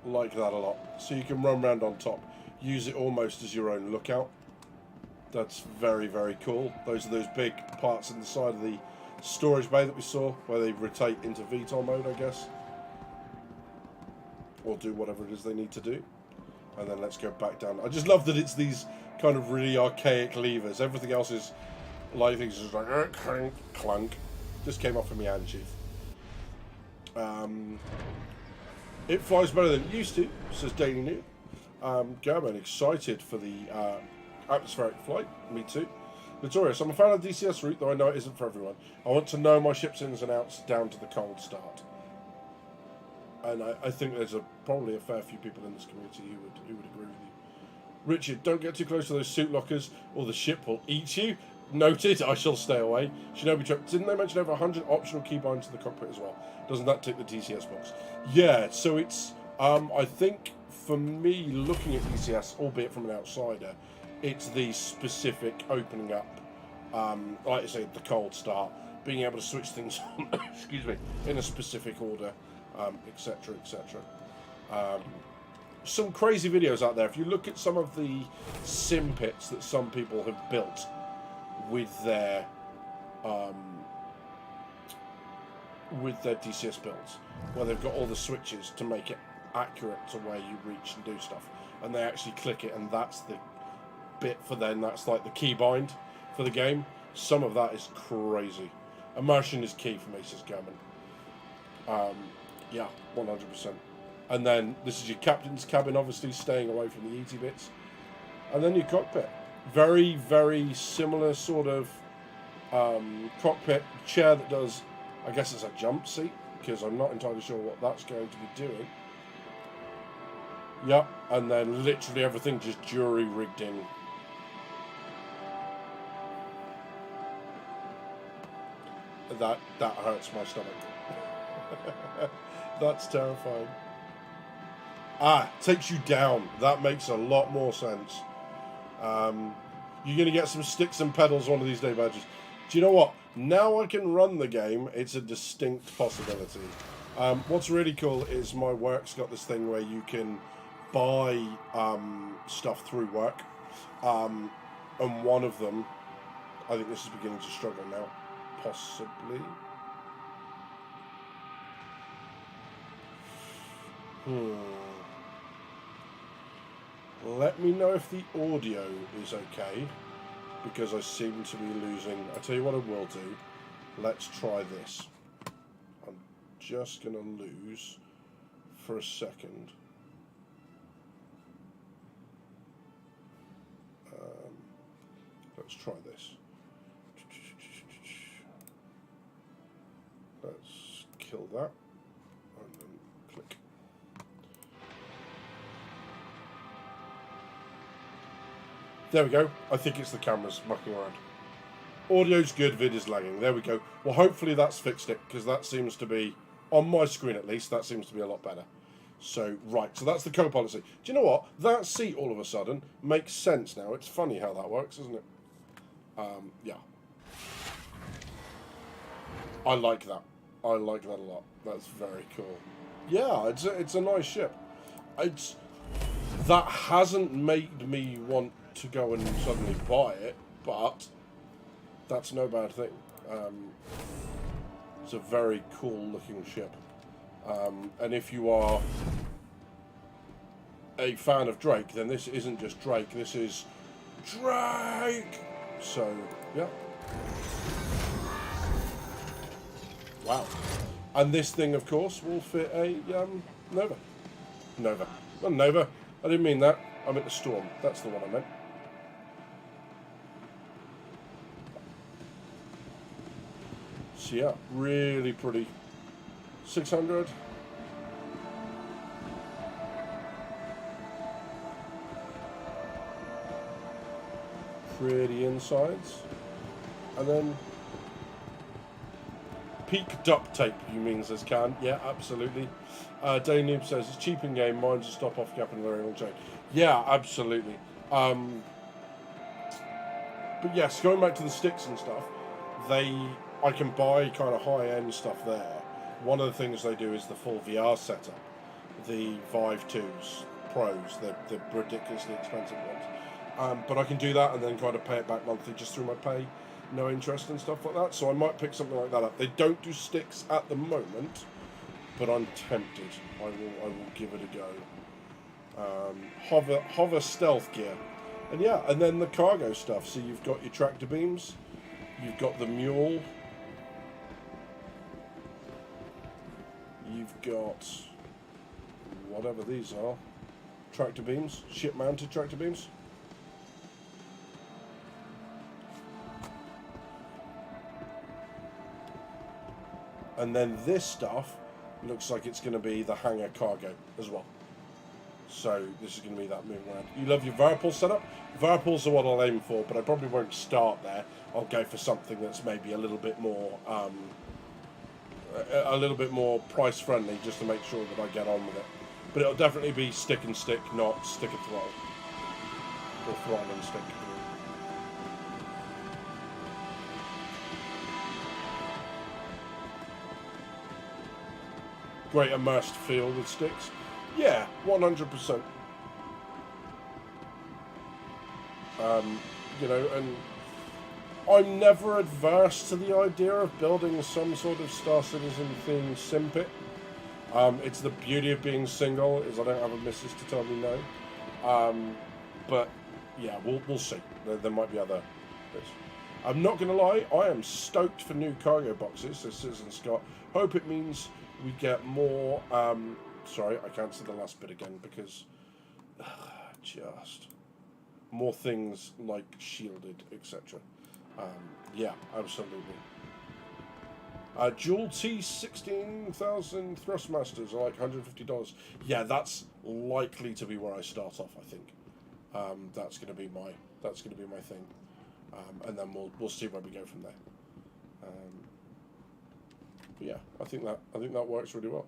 A: Like that a lot. So you can run around on top. Use it almost as your own lookout. That's very, very cool. Those are those big parts in the side of the storage bay that we saw, where they rotate into VTOL mode, I guess. Or do whatever it is they need to do. And then let's go back down. I just love that it's these kind of really archaic levers. Everything else is like things just like clunk, clunk. Just came off of my hand, Chief. It flies better than it used to, says Daily New. German, excited for the atmospheric flight. Me too. Notorious, I'm a fan of the DCS route, though I know it isn't for everyone. I want to know my ship's ins and outs down to the cold start. And I think there's probably a fair few people in this community who would agree with you. Richard, don't get too close to those suit lockers or the ship will eat you. Noted, I shall stay away. Shinobi Trip, didn't they mention over 100 optional keybinds to the cockpit as well? Doesn't that tick the DCS box? Yeah, so it's, I think for me, looking at DCS, albeit from an outsider, it's the specific opening up, like I say, the cold start, being able to switch things on, excuse me, in a specific order, etc., etc. Some crazy videos out there. If you look at some of the sim pits that some people have built with their DCS builds, where they've got all the switches to make it accurate to where you reach and do stuff, and they actually click it, and that's the bit for then. That's like the keybind for the game. Some of that is crazy. Immersion is key for me, says Gammon. Yeah, 100%. And then this is your captain's cabin, obviously staying away from the easy bits, and then your cockpit. Very, very similar sort of cockpit chair that does, I guess it's a jump seat, because I'm not entirely sure what that's going to be doing. Yep, and then literally everything just jury rigged in. That hurts my stomach. That's terrifying. Takes you down. That makes a lot more sense. You're going to get some sticks and pedals one of these days, badges. Do you know what? Now I can run the game, it's a distinct possibility. What's really cool is my work's got this thing where you can buy stuff through work. And one of them, I think this is beginning to struggle now. Possibly. Let me know if the audio is okay, because I seem to be losing. I tell you what I will do. Let's try this. I'm just going to lose for a second. Let's try this. Let's kill that. And then click. There we go. I think it's the cameras mucking around. Audio's good, vid is lagging. There we go. Well, hopefully that's fixed it, because that seems to be, on my screen at least, that seems to be a lot better. So, right, so that's the co-pilot seat. Do you know what? That seat, all of a sudden, makes sense now. It's funny how that works, isn't it? Yeah. I like that. I like that a lot. That's very cool. Yeah, it's a nice ship. That hasn't made me want to go and suddenly buy it, but that's no bad thing. It's a very cool looking ship. And if you are a fan of Drake, then this isn't just Drake, this is Drake! So, yeah. Wow. And this thing, of course, will fit a Nova. Nova. Not Nova. I didn't mean that. I meant the Storm. That's the one I meant. So yeah, really pretty. 600. Pretty insides. And then peak duct tape, you mean, says Can. Yeah, absolutely. Day Noob says it's cheap in game, mine's a stop off gap and very long chain. Yeah, absolutely. But yes, going back to the sticks and stuff, I can buy kind of high end stuff there. One of the things they do is the full VR setup, the Vive 2s Pros, the ridiculously expensive ones. But I can do that and then kind of pay it back monthly just through my pay, no interest and stuff like that. So I might pick something like that up. They don't do sticks at the moment, but I'm tempted. I will give it a go. Hover stealth gear, and yeah, and then the cargo stuff. So you've got your tractor beams, you've got the mule, you've got whatever these are, tractor beams, ship mounted tractor beams. And then this stuff looks like it's going to be the hangar cargo as well. So this is going to be that moving around. You love your Varpal setup? Varpals are what I'll aim for, but I probably won't start there. I'll go for something that's maybe a little bit more price friendly, just to make sure that I get on with it. But it'll definitely be stick and stick, not stick and throttle. Or throttle and stick. Great immersed feel with sticks. Yeah, 100%. You know, and I'm never adverse to the idea of building some sort of Star Citizen themed simpit. It's the beauty of being single, is I don't have a missus to tell me no. But yeah, we'll see. There might be other bits. I'm not going to lie, I am stoked for new cargo boxes, says Citizen Scott. Hope it means we get more, sorry, I can't say the last bit again because just more things like shielded, etc. Yeah, absolutely. Dual T 16,000 Thrustmasters are like $150. Yeah, that's likely to be where I start off. I think that's going to be my thing, and then we'll see where we go from there. But yeah, I think that works really well.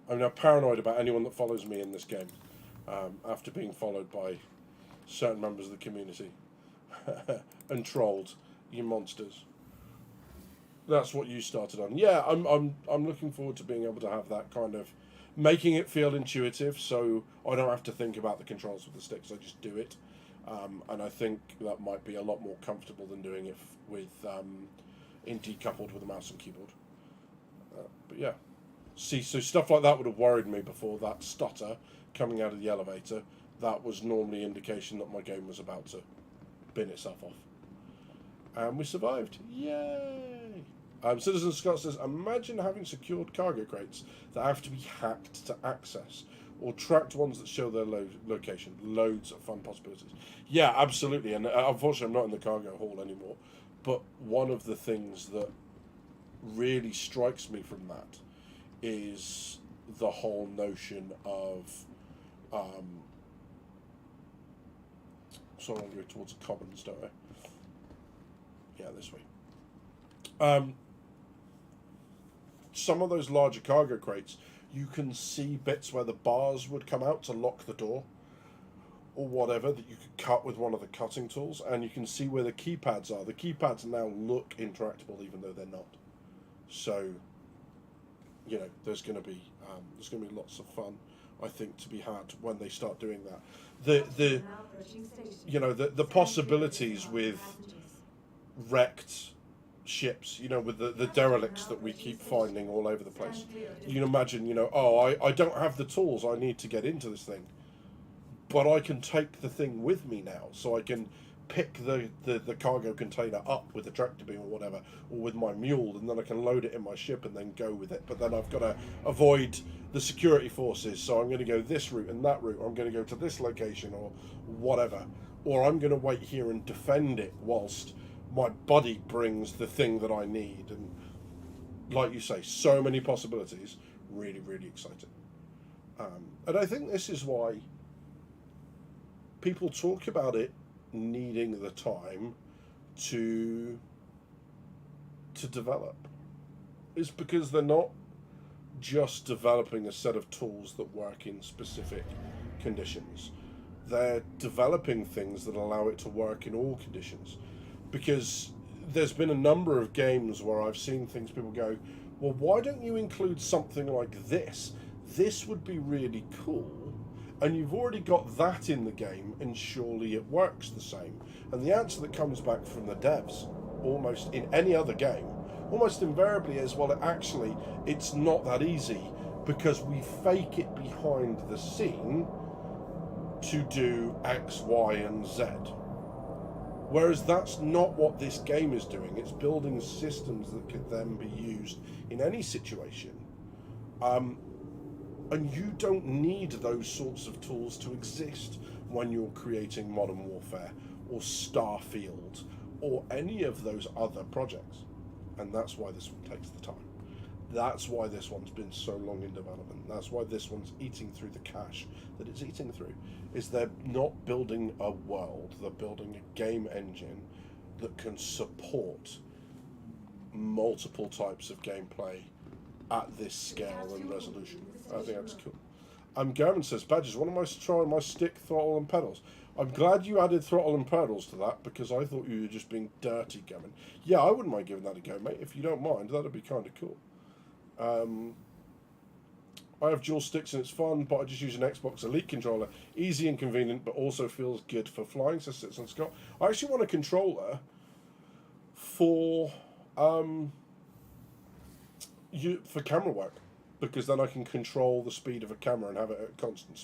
A: I'm now paranoid about anyone that follows me in this game, after being followed by certain members of the community and trolled. You monsters. That's what you started on. Yeah, I'm looking forward to being able to have that kind of making it feel intuitive, so I don't have to think about the controls with the sticks. I just do it, and I think that might be a lot more comfortable than doing it with decoupled with a mouse and keyboard. But yeah, see, so stuff like that would have worried me before. That stutter coming out of the elevator, that was normally indication that my game was about to bin itself off. And we survived. Yay! Citizen Scott says, imagine having secured cargo crates that have to be hacked to access, or tracked ones that show their location. Loads of fun possibilities. Yeah, absolutely. And unfortunately, I'm not in the cargo hall anymore. But one of the things that really strikes me from that is the whole notion of So I want to go towards the commons, don't I? Yeah, this way. Some of those larger cargo crates, you can see bits where the bars would come out to lock the door or whatever that you could cut with one of the cutting tools, and you can see where the keypads are. The keypads now look interactable even though they're not. So, you know, there's going to be lots of fun, I think, to be had when they start doing that. The possibilities with wrecked ships, you know, with the derelicts that we keep finding all over the place. You can imagine, you know, I don't have the tools I need to get into this thing, but I can take the thing with me now, so I can pick the cargo container up with the tractor beam or whatever, or with my mule, and then I can load it in my ship and then go with it. But then I've got to avoid the security forces, so I'm going to go this route and that route, or I'm going to go to this location or whatever, or I'm going to wait here and defend it whilst my buddy brings the thing that I need. And like you say, so many possibilities. Really, really exciting. And I think this is why people talk about it needing the time to develop. Is because they're not just developing a set of tools that work in specific conditions. They're developing things that allow it to work in all conditions. Because there's been a number of games where I've seen things people go, well, why don't you include something like this? This would be really cool. And you've already got that in the game, and surely it works the same. And the answer that comes back from the devs, almost in any other game, almost invariably is, well, it's not that easy, because we fake it behind the scene to do X, Y, and Z. Whereas that's not what this game is doing. It's building systems that could then be used in any situation. And you don't need those sorts of tools to exist when you're creating Modern Warfare or Starfield or any of those other projects. And that's why this one takes the time. That's why this one's been so long in development. That's why this one's eating through the cash that it's eating through. Is they're not building a world, they're building a game engine that can support multiple types of gameplay at this scale and resolution. I think that's cool. Garmin says, Badges, what am I trying my stick, throttle and pedals? I'm glad you added throttle and pedals to that, because I thought you were just being dirty, Garmin. Yeah, I wouldn't mind giving that a go, mate. If you don't mind, that'd be kind of cool. I have dual sticks and it's fun, but I just use an Xbox Elite controller. Easy and convenient, but also feels good for flying, says Citizen Scott. I actually want a controller for camera work, because then I can control the speed of a camera and have it at a constant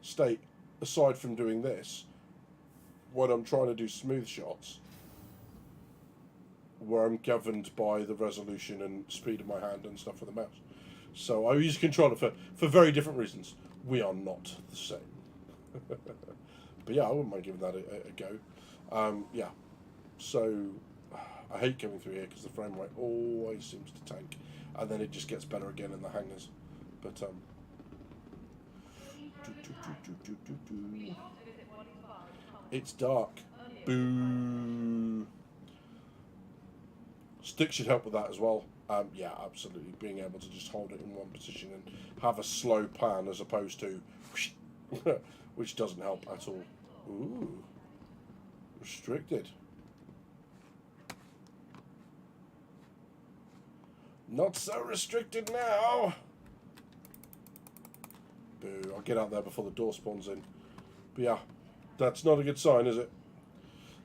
A: state. Aside from doing this, when I'm trying to do smooth shots, where I'm governed by the resolution and speed of my hand and stuff with the mouse. So I use a controller for very different reasons. We are not the same. But yeah, I wouldn't mind giving that a go. Yeah. So I hate coming through here because the frame rate always seems to tank, and then it just gets better again in the hangars. But it's dark. Boo. Stick should help with that as well. Yeah, absolutely. Being able to just hold it in one position and have a slow pan as opposed to which doesn't help at all. Ooh. Restricted. Not so restricted now. Boo. I'll get out there before the door spawns in. But yeah, that's not a good sign, is it?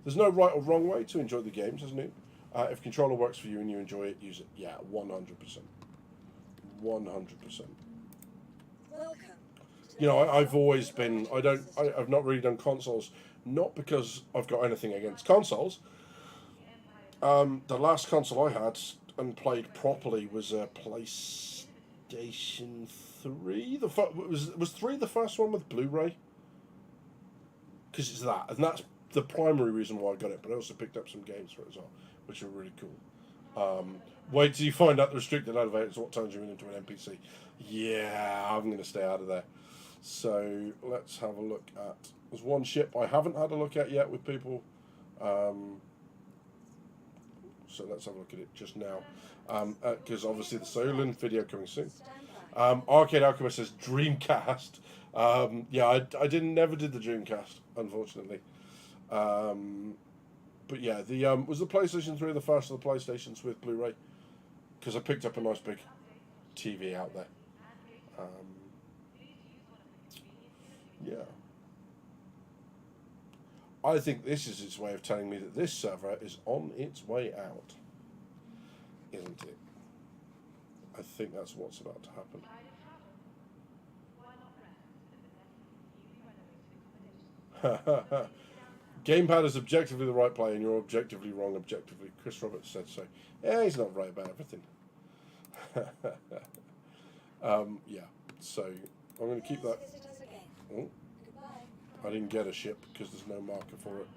A: There's no right or wrong way to enjoy the games, isn't it? If controller works for you and you enjoy it, use it. Yeah, 100%. 100%. You know, I've always been. I've not really done consoles, not because I've got anything against consoles. The last console I had and played properly was a PlayStation 3. Was 3 the first one with Blu-ray? Because it's that, and that's the primary reason why I got it. But I also picked up some games for it as well, which are really cool. Wait till you find out the restricted elevators, what turns you into an NPC. Yeah, I'm going to stay out of there. So let's have a look at. There's one ship I haven't had a look at yet with people. So let's have a look at it just now. Because obviously the Syulen video coming soon. Arcade Alchemist says Dreamcast. Yeah, I didn't never did the Dreamcast, unfortunately. But yeah, the was the PlayStation 3 the first of the PlayStations with Blu-ray? Because I picked up a nice big TV out there. Yeah. I think this is its way of telling me that this server is on its way out. Isn't it? I think that's what's about to happen. Gamepad is objectively the right play and you're objectively wrong objectively. Chris Roberts said so. Yeah, he's not right about everything. Yeah, so I'm going to keep that. Oh, I didn't get a ship because there's no marker for it.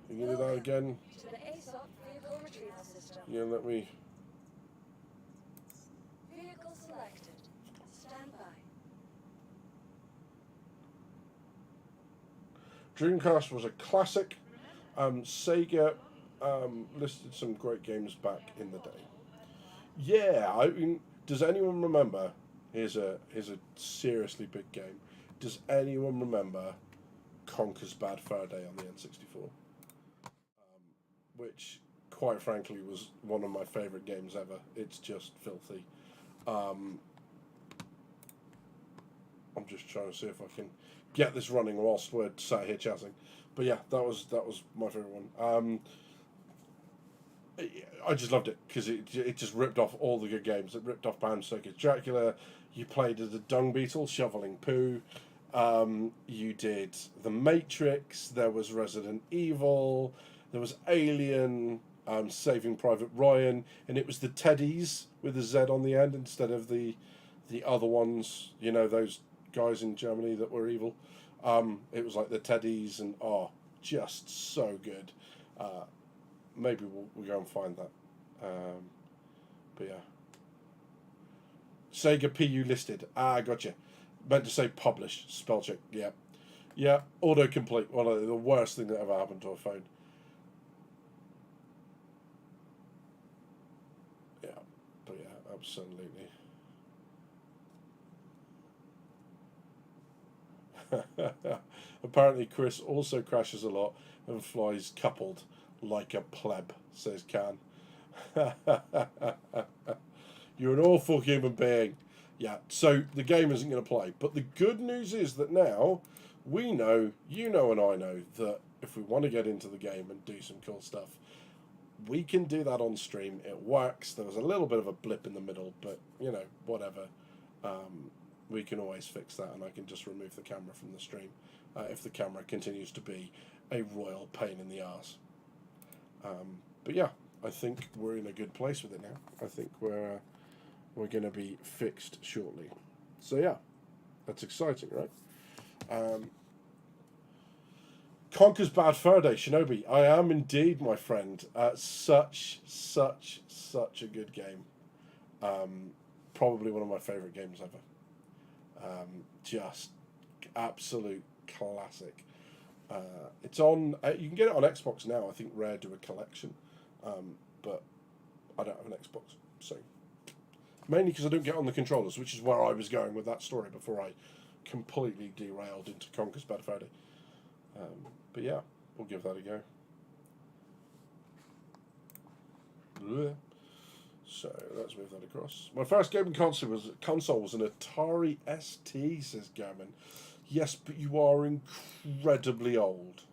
A: You can do that again. Yeah, let me.
B: Vehicle selected. Stand by.
A: Dreamcast was a classic. Sega listed some great games back in the day. Yeah, I mean, does anyone remember? Here's a seriously big game. Does anyone remember Conker's Bad Fur Day on the N64? Which, quite frankly, was one of my favourite games ever. It's just filthy. I'm just trying to see if I can get this running whilst we're sat here chatting. But yeah, that was my favourite one. I just loved it because it just ripped off all the good games. It ripped off Bram Stoker's Dracula. You played as a dung beetle shoveling poo. You did The Matrix. There was Resident Evil. There was Alien. Saving Private Ryan, and it was the Teddies with a Z on the end instead of the other ones. You know, those guys in Germany that were evil. It was like the Teddies, and just so good. Maybe we'll go and find that. But yeah. Sega PU listed. Gotcha. Meant to say publish. Spell check. Yeah. Yeah. Autocomplete. One of the worst thing that ever happened to a phone. Yeah. But yeah, absolutely. Apparently Chris also crashes a lot and flies coupled like a pleb, says Can. You're an awful human being. Yeah, so the game isn't going to play. But the good news is that now we know, you know, and I know that if we want to get into the game and do some cool stuff, we can do that on stream. It works. There was a little bit of a blip in the middle, but, you know, whatever. We can always fix that, and I can just remove the camera from the stream if the camera continues to be a royal pain in the arse. But yeah, I think we're in a good place with it now. I think we're going to be fixed shortly. So yeah, that's exciting, right? Conker's Bad Fur Day, Shinobi. I am indeed, my friend. Such a good game. Probably one of my favourite games ever. Just absolute classic. It's on. You can get it on Xbox now. I think Rare do a collection, but I don't have an Xbox, so mainly because I don't get on the controllers, which is where I was going with that story before I completely derailed into Conker's Bad Fur Day. But yeah, we'll give that a go. Blech. So let's move that across. My first gaming console was an Atari ST, says Gammon. Yes, but you are incredibly old.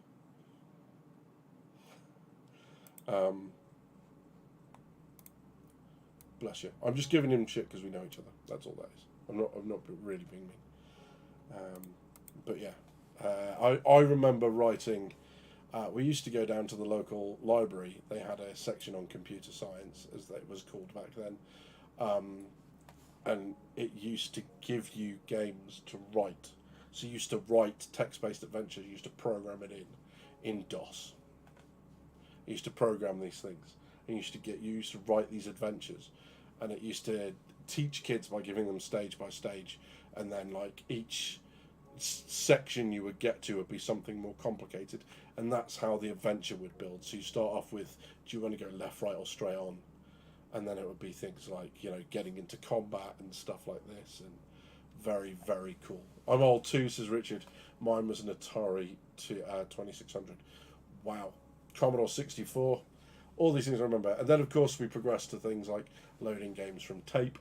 A: Bless you. I'm just giving him shit because we know each other. That's all that is. I'm not really being mean. But yeah, I remember writing. We used to go down to the local library. They had a section on computer science, as it was called back then, and it used to give you games to write. So you used to write text-based adventures. You used to program it in DOS. You used to program these things. And you used to write these adventures, and it used to teach kids by giving them stage by stage, and then like each section you would get to would be something more complicated, and that's how the adventure would build. So you start off with, do you want to go left, right, or straight on? And then it would be things like, getting into combat and stuff like this, and very, very cool. I'm old too, says Richard. Mine was an Atari 2600. Wow. Commodore 64. All these things I remember. And then, of course, we progressed to things like loading games from tape,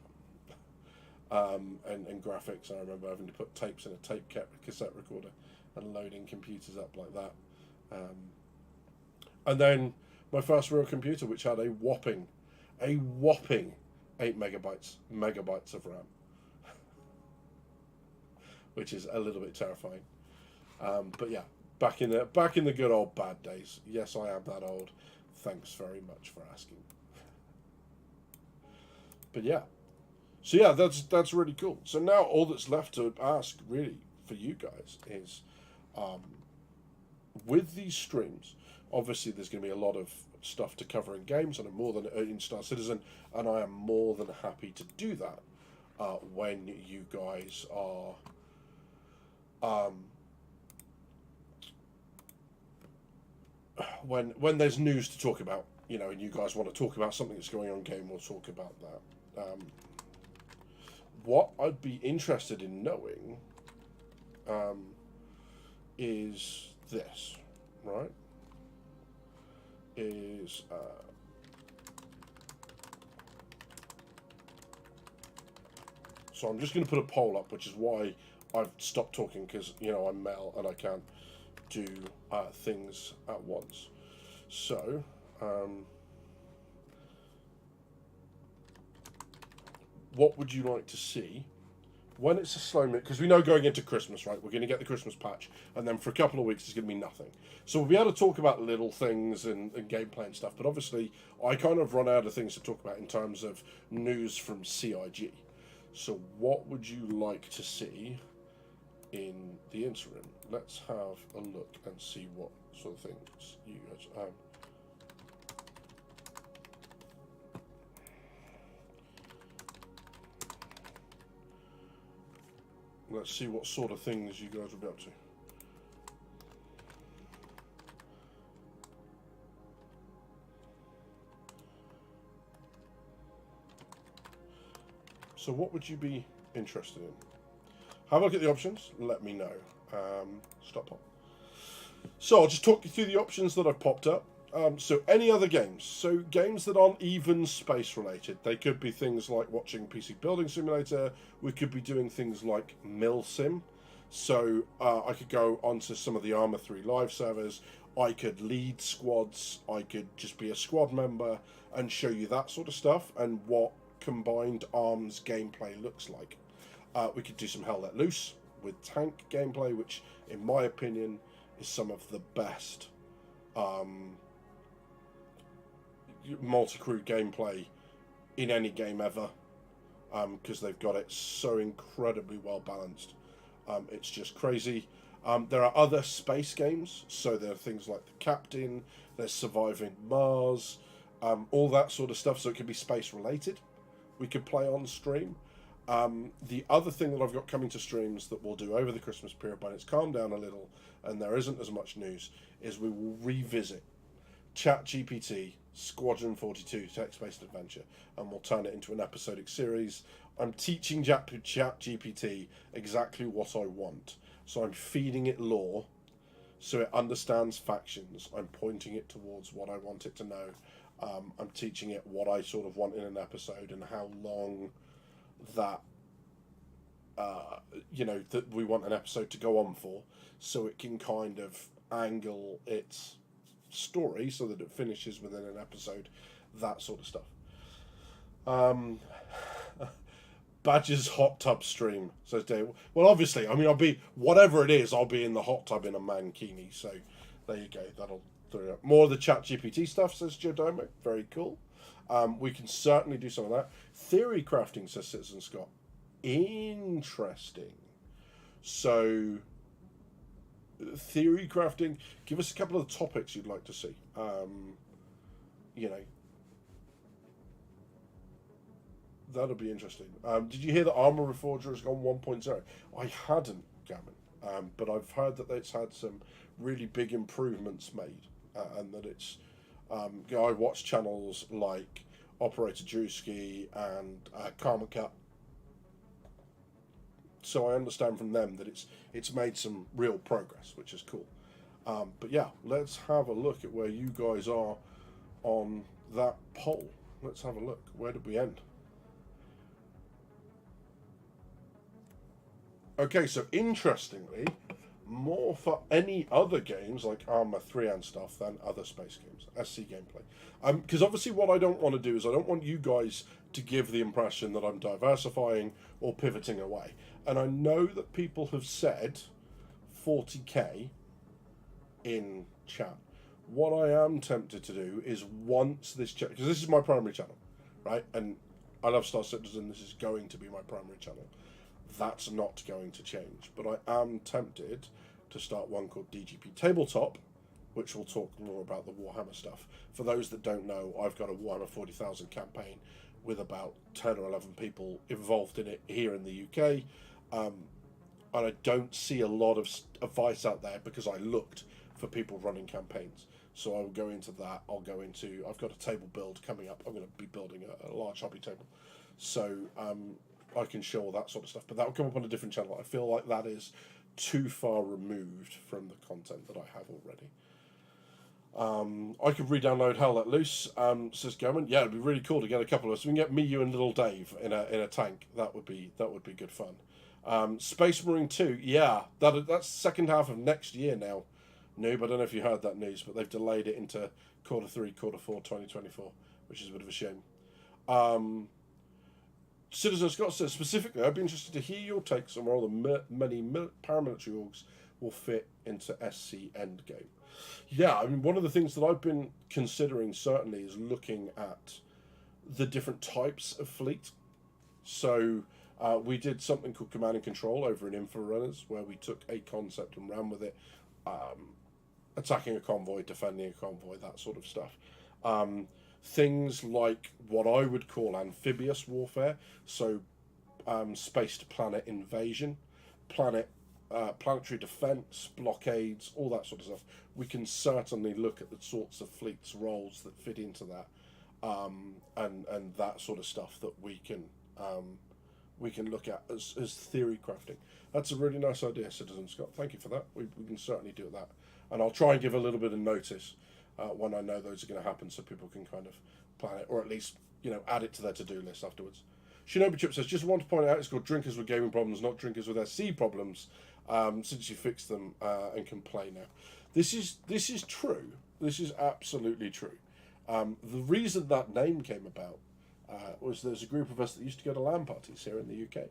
A: and graphics. I remember having to put tapes in a tape cassette recorder and loading computers up like that. And then my first real computer, which had a whopping 8 megabytes of RAM, which is a little bit terrifying. But yeah, back in the good old bad days. Yes, I am that old. Thanks very much for asking. But yeah. So yeah, that's really cool. So now all that's left to ask really for you guys is, with these streams, obviously there's going to be a lot of stuff to cover in games, and I'm more than in Star Citizen, and I am more than happy to do that when you guys are when there's news to talk about, and you guys want to talk about something that's going on game, we'll talk about that. What I'd be interested in knowing is this, right? So I'm just going to put a poll up, which is why I've stopped talking, because, I'm male and I can't do things at once. So, what would you like to see when it's a slow minute? Because we know going into Christmas, right, we're going to get the Christmas patch, and then for a couple of weeks it's going to be nothing. So we'll be able to talk about little things and gameplay and stuff, but obviously I kind of run out of things to talk about in terms of news from CIG. So what would you like to see in the interim? Let's have a look and see what sort of things you guys have. Let's see what sort of things you guys will be up to. So what would you be interested in? Have a look at the options, let me know. Stop pop. So I'll just talk you through the options that I've popped up. So any other games. So games that aren't even space related. They could be things like watching PC Building Simulator. We could be doing things like Milsim. So I could go onto some of the Arma 3 live servers. I could lead squads. I could just be a squad member and show you that sort of stuff and what combined arms gameplay looks like. We could do some Hell Let Loose with tank gameplay, which in my opinion is some of the best multi-crew gameplay in any game ever, because they've got it so incredibly well balanced. It's just crazy. There are other space games, so there are things like The Captain, there's Surviving Mars, all that sort of stuff, so it could be space related. We could play on stream. The other thing that I've got coming to streams that we'll do over the Christmas period when it's calmed down a little and there isn't as much news is we will revisit ChatGPT Squadron 42 text-based adventure, and we'll turn it into an episodic series. I'm teaching ChatGPT exactly what I want. So I'm feeding it lore so it understands factions. I'm pointing it towards what I want it to know. I'm teaching it what I sort of want in an episode and how long that that we want an episode to go on for, so it can kind of angle its story so that it finishes within an episode, that sort of stuff. Badger's hot tub stream, says Dave. Well, obviously, I mean, I'll be, whatever it is, I'll be in the hot tub in a mankini, so there you go, that'll do it. More of the ChatGPT stuff, says Jodomo, very cool. We can certainly do some of that. Theory crafting, says Citizen Scott. Interesting. So, theory crafting, give us a couple of topics you'd like to see. That'll be interesting. Did you hear that Armor Reforger has gone 1.0? I hadn't, Gavin. but I've heard that it's had some really big improvements made, and that it's. I watch channels like Operator Drewski and Karma Cut, so I understand from them that it's made some real progress, which is cool. But yeah, let's have a look at where you guys are on that poll. Let's have a look. Where did we end? Okay, so interestingly, more for any other games like Arma 3 and stuff than other space games, SC gameplay. Because obviously what I don't want to do is I don't want you guys to give the impression that I'm diversifying or pivoting away. And I know that people have said 40k in chat. What I am tempted to do is once this channel, because this is my primary channel, right? And I love Star Citizen, this is going to be my primary channel. That's not going to change. But I am tempted to start one called DGP Tabletop, which will talk more about the Warhammer stuff. For those that don't know, I've got a Warhammer 40,000 campaign with about 10 or 11 people involved in it here in the UK. And I don't see a lot of advice out there because I looked for people running campaigns. So I will go into that. I've got a table build coming up. I'm going to be building a large hobby table. So I can show all that sort of stuff. But that will come up on a different channel. I feel like that is too far removed from the content that I have already. I could re-download Hell Let Loose, says German. Yeah, it'd be really cool to get a couple of us. We can get me, you, and little Dave in a tank. That would be good fun. Space Marine 2, yeah, that's second half of next year now. Noob, I don't know if you heard that news, but they've delayed it into quarter 3, quarter 4, 2024, which is a bit of a shame. Citizen Scott says, specifically, I'd be interested to hear your takes on where all the many paramilitary orgs will fit into SC Endgame. Yeah, I mean, one of the things that I've been considering certainly is looking at the different types of fleet. So we did something called Command and Control over in Infrarunners, where we took a concept and ran with it, attacking a convoy, defending a convoy, that sort of stuff. Things like what I would call amphibious warfare, so space-to-planet invasion, planetary defense, blockades, all that sort of stuff. We can certainly look at the sorts of fleets roles that fit into that, and that sort of stuff that we can look at as theory crafting. That's a really nice idea, Citizen Scott. Thank you for that. We can certainly do that, and I'll try and give a little bit of notice when I know those are going to happen, so people can kind of plan it, or at least add it to their to-do list afterwards. Shinobi Chip says, just want to point out it's called Drinkers with Gaming Problems, not Drinkers with SC Problems, since you fixed them and can play now. This is true. This is absolutely true. The reason that name came about was there's a group of us that used to go to LAN parties here in the UK.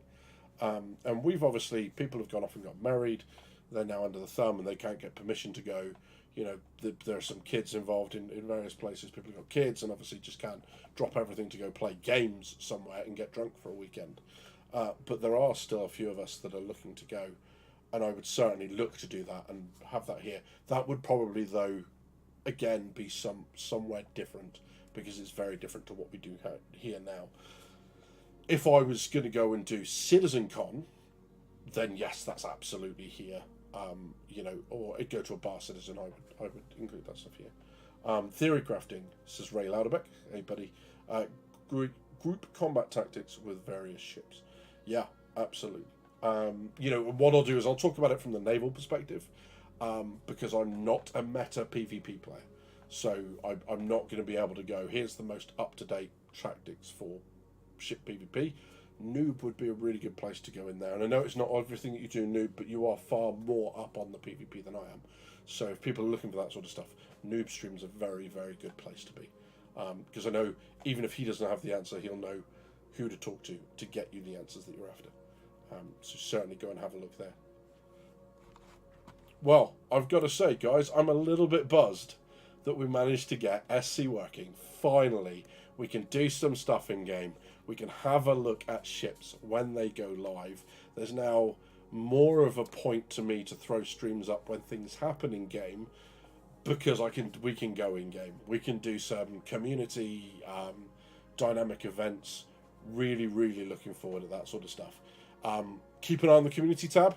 A: And we've obviously, people have gone off and got married, they're now under the thumb and they can't get permission to go. There are some kids involved in various places, people have got kids and obviously just can't drop everything to go play games somewhere and get drunk for a weekend. But there are still a few of us that are looking to go, and I would certainly look to do that and have that here. That would probably, though, again, be somewhere different, because it's very different to what we do here now. If I was going to go and do CitizenCon, then yes, that's absolutely here. Or I'd go to a bar citizen, I would include that stuff here. Theory crafting, says Ray Louderbeck. Hey, buddy. Group combat tactics with various ships. Yeah, absolutely. What I'll do is I'll talk about it from the naval perspective, because I'm not a meta PvP player. So I'm not going to be able to go, here's the most up-to-date tactics for ship PvP. Noob would be a really good place to go in there. And I know it's not everything that you do, Noob, but you are far more up on the PvP than I am. So if people are looking for that sort of stuff, Noob Stream's a very, very good place to be. Because I know even if he doesn't have the answer, he'll know who to talk to get you the answers that you're after. So certainly go and have a look there. Well, I've got to say, guys, I'm a little bit buzzed that we managed to get SC working. Finally, we can do some stuff in game. We can have a look at ships when they go live. There's now more of a point to me to throw streams up when things happen in game, because we can go in game. We can do some community dynamic events. Really, really looking forward to that sort of stuff. Keep an eye on the community tab.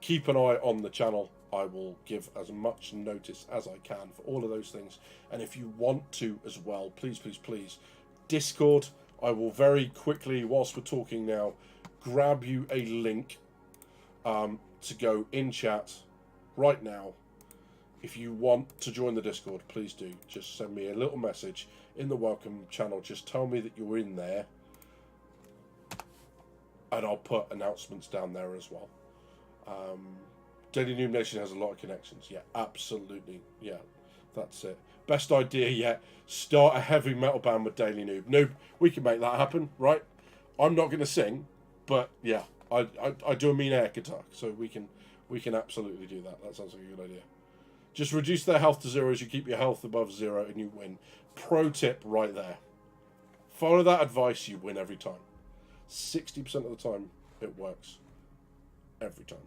A: keep an eye on the channel. I will give as much notice as I can for all of those things. And if you want to as well, please, please, please, Discord. I will very quickly, whilst we're talking now, grab you a link to go in chat right now. If you want to join the Discord, please do. Just send me a little message in the welcome channel. Just tell me that you're in there. And I'll put announcements down there as well. Daily Noob Nation has a lot of connections. Yeah, absolutely. Yeah, that's it. Best idea yet. Start a heavy metal band with Daily Noob. Noob, we can make that happen, right? I'm not going to sing, but yeah, I do a mean air guitar, so we can absolutely do that. That sounds like a good idea. Just reduce their health to 0 as you keep your health above 0 and you win. Pro tip right there. Follow that advice, you win every time. 60% of the time, it works. Every time.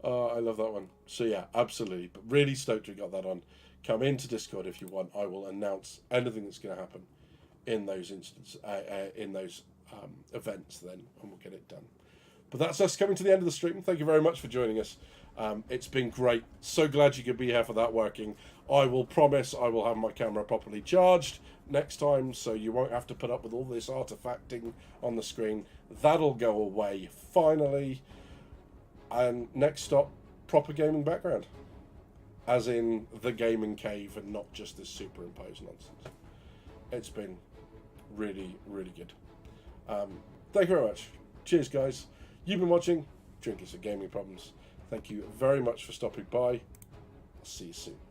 A: I love that one. So yeah, absolutely. But really stoked we got that on. Come into Discord if you want. I will announce anything that's going to happen in those events then, and we'll get it done. But that's us coming to the end of the stream. Thank you very much for joining us. It's been great. So glad you could be here for that working. I will promise I will have my camera properly charged next time, so you won't have to put up with all this artifacting on the screen. That'll go away finally. And next stop, proper gaming background. As in the gaming cave and not just this superimposed nonsense. It's been really, really good. Thank you very much. Cheers, guys. You've been watching Drinkers of Gaming Problems. Thank you very much for stopping by. I'll see you soon.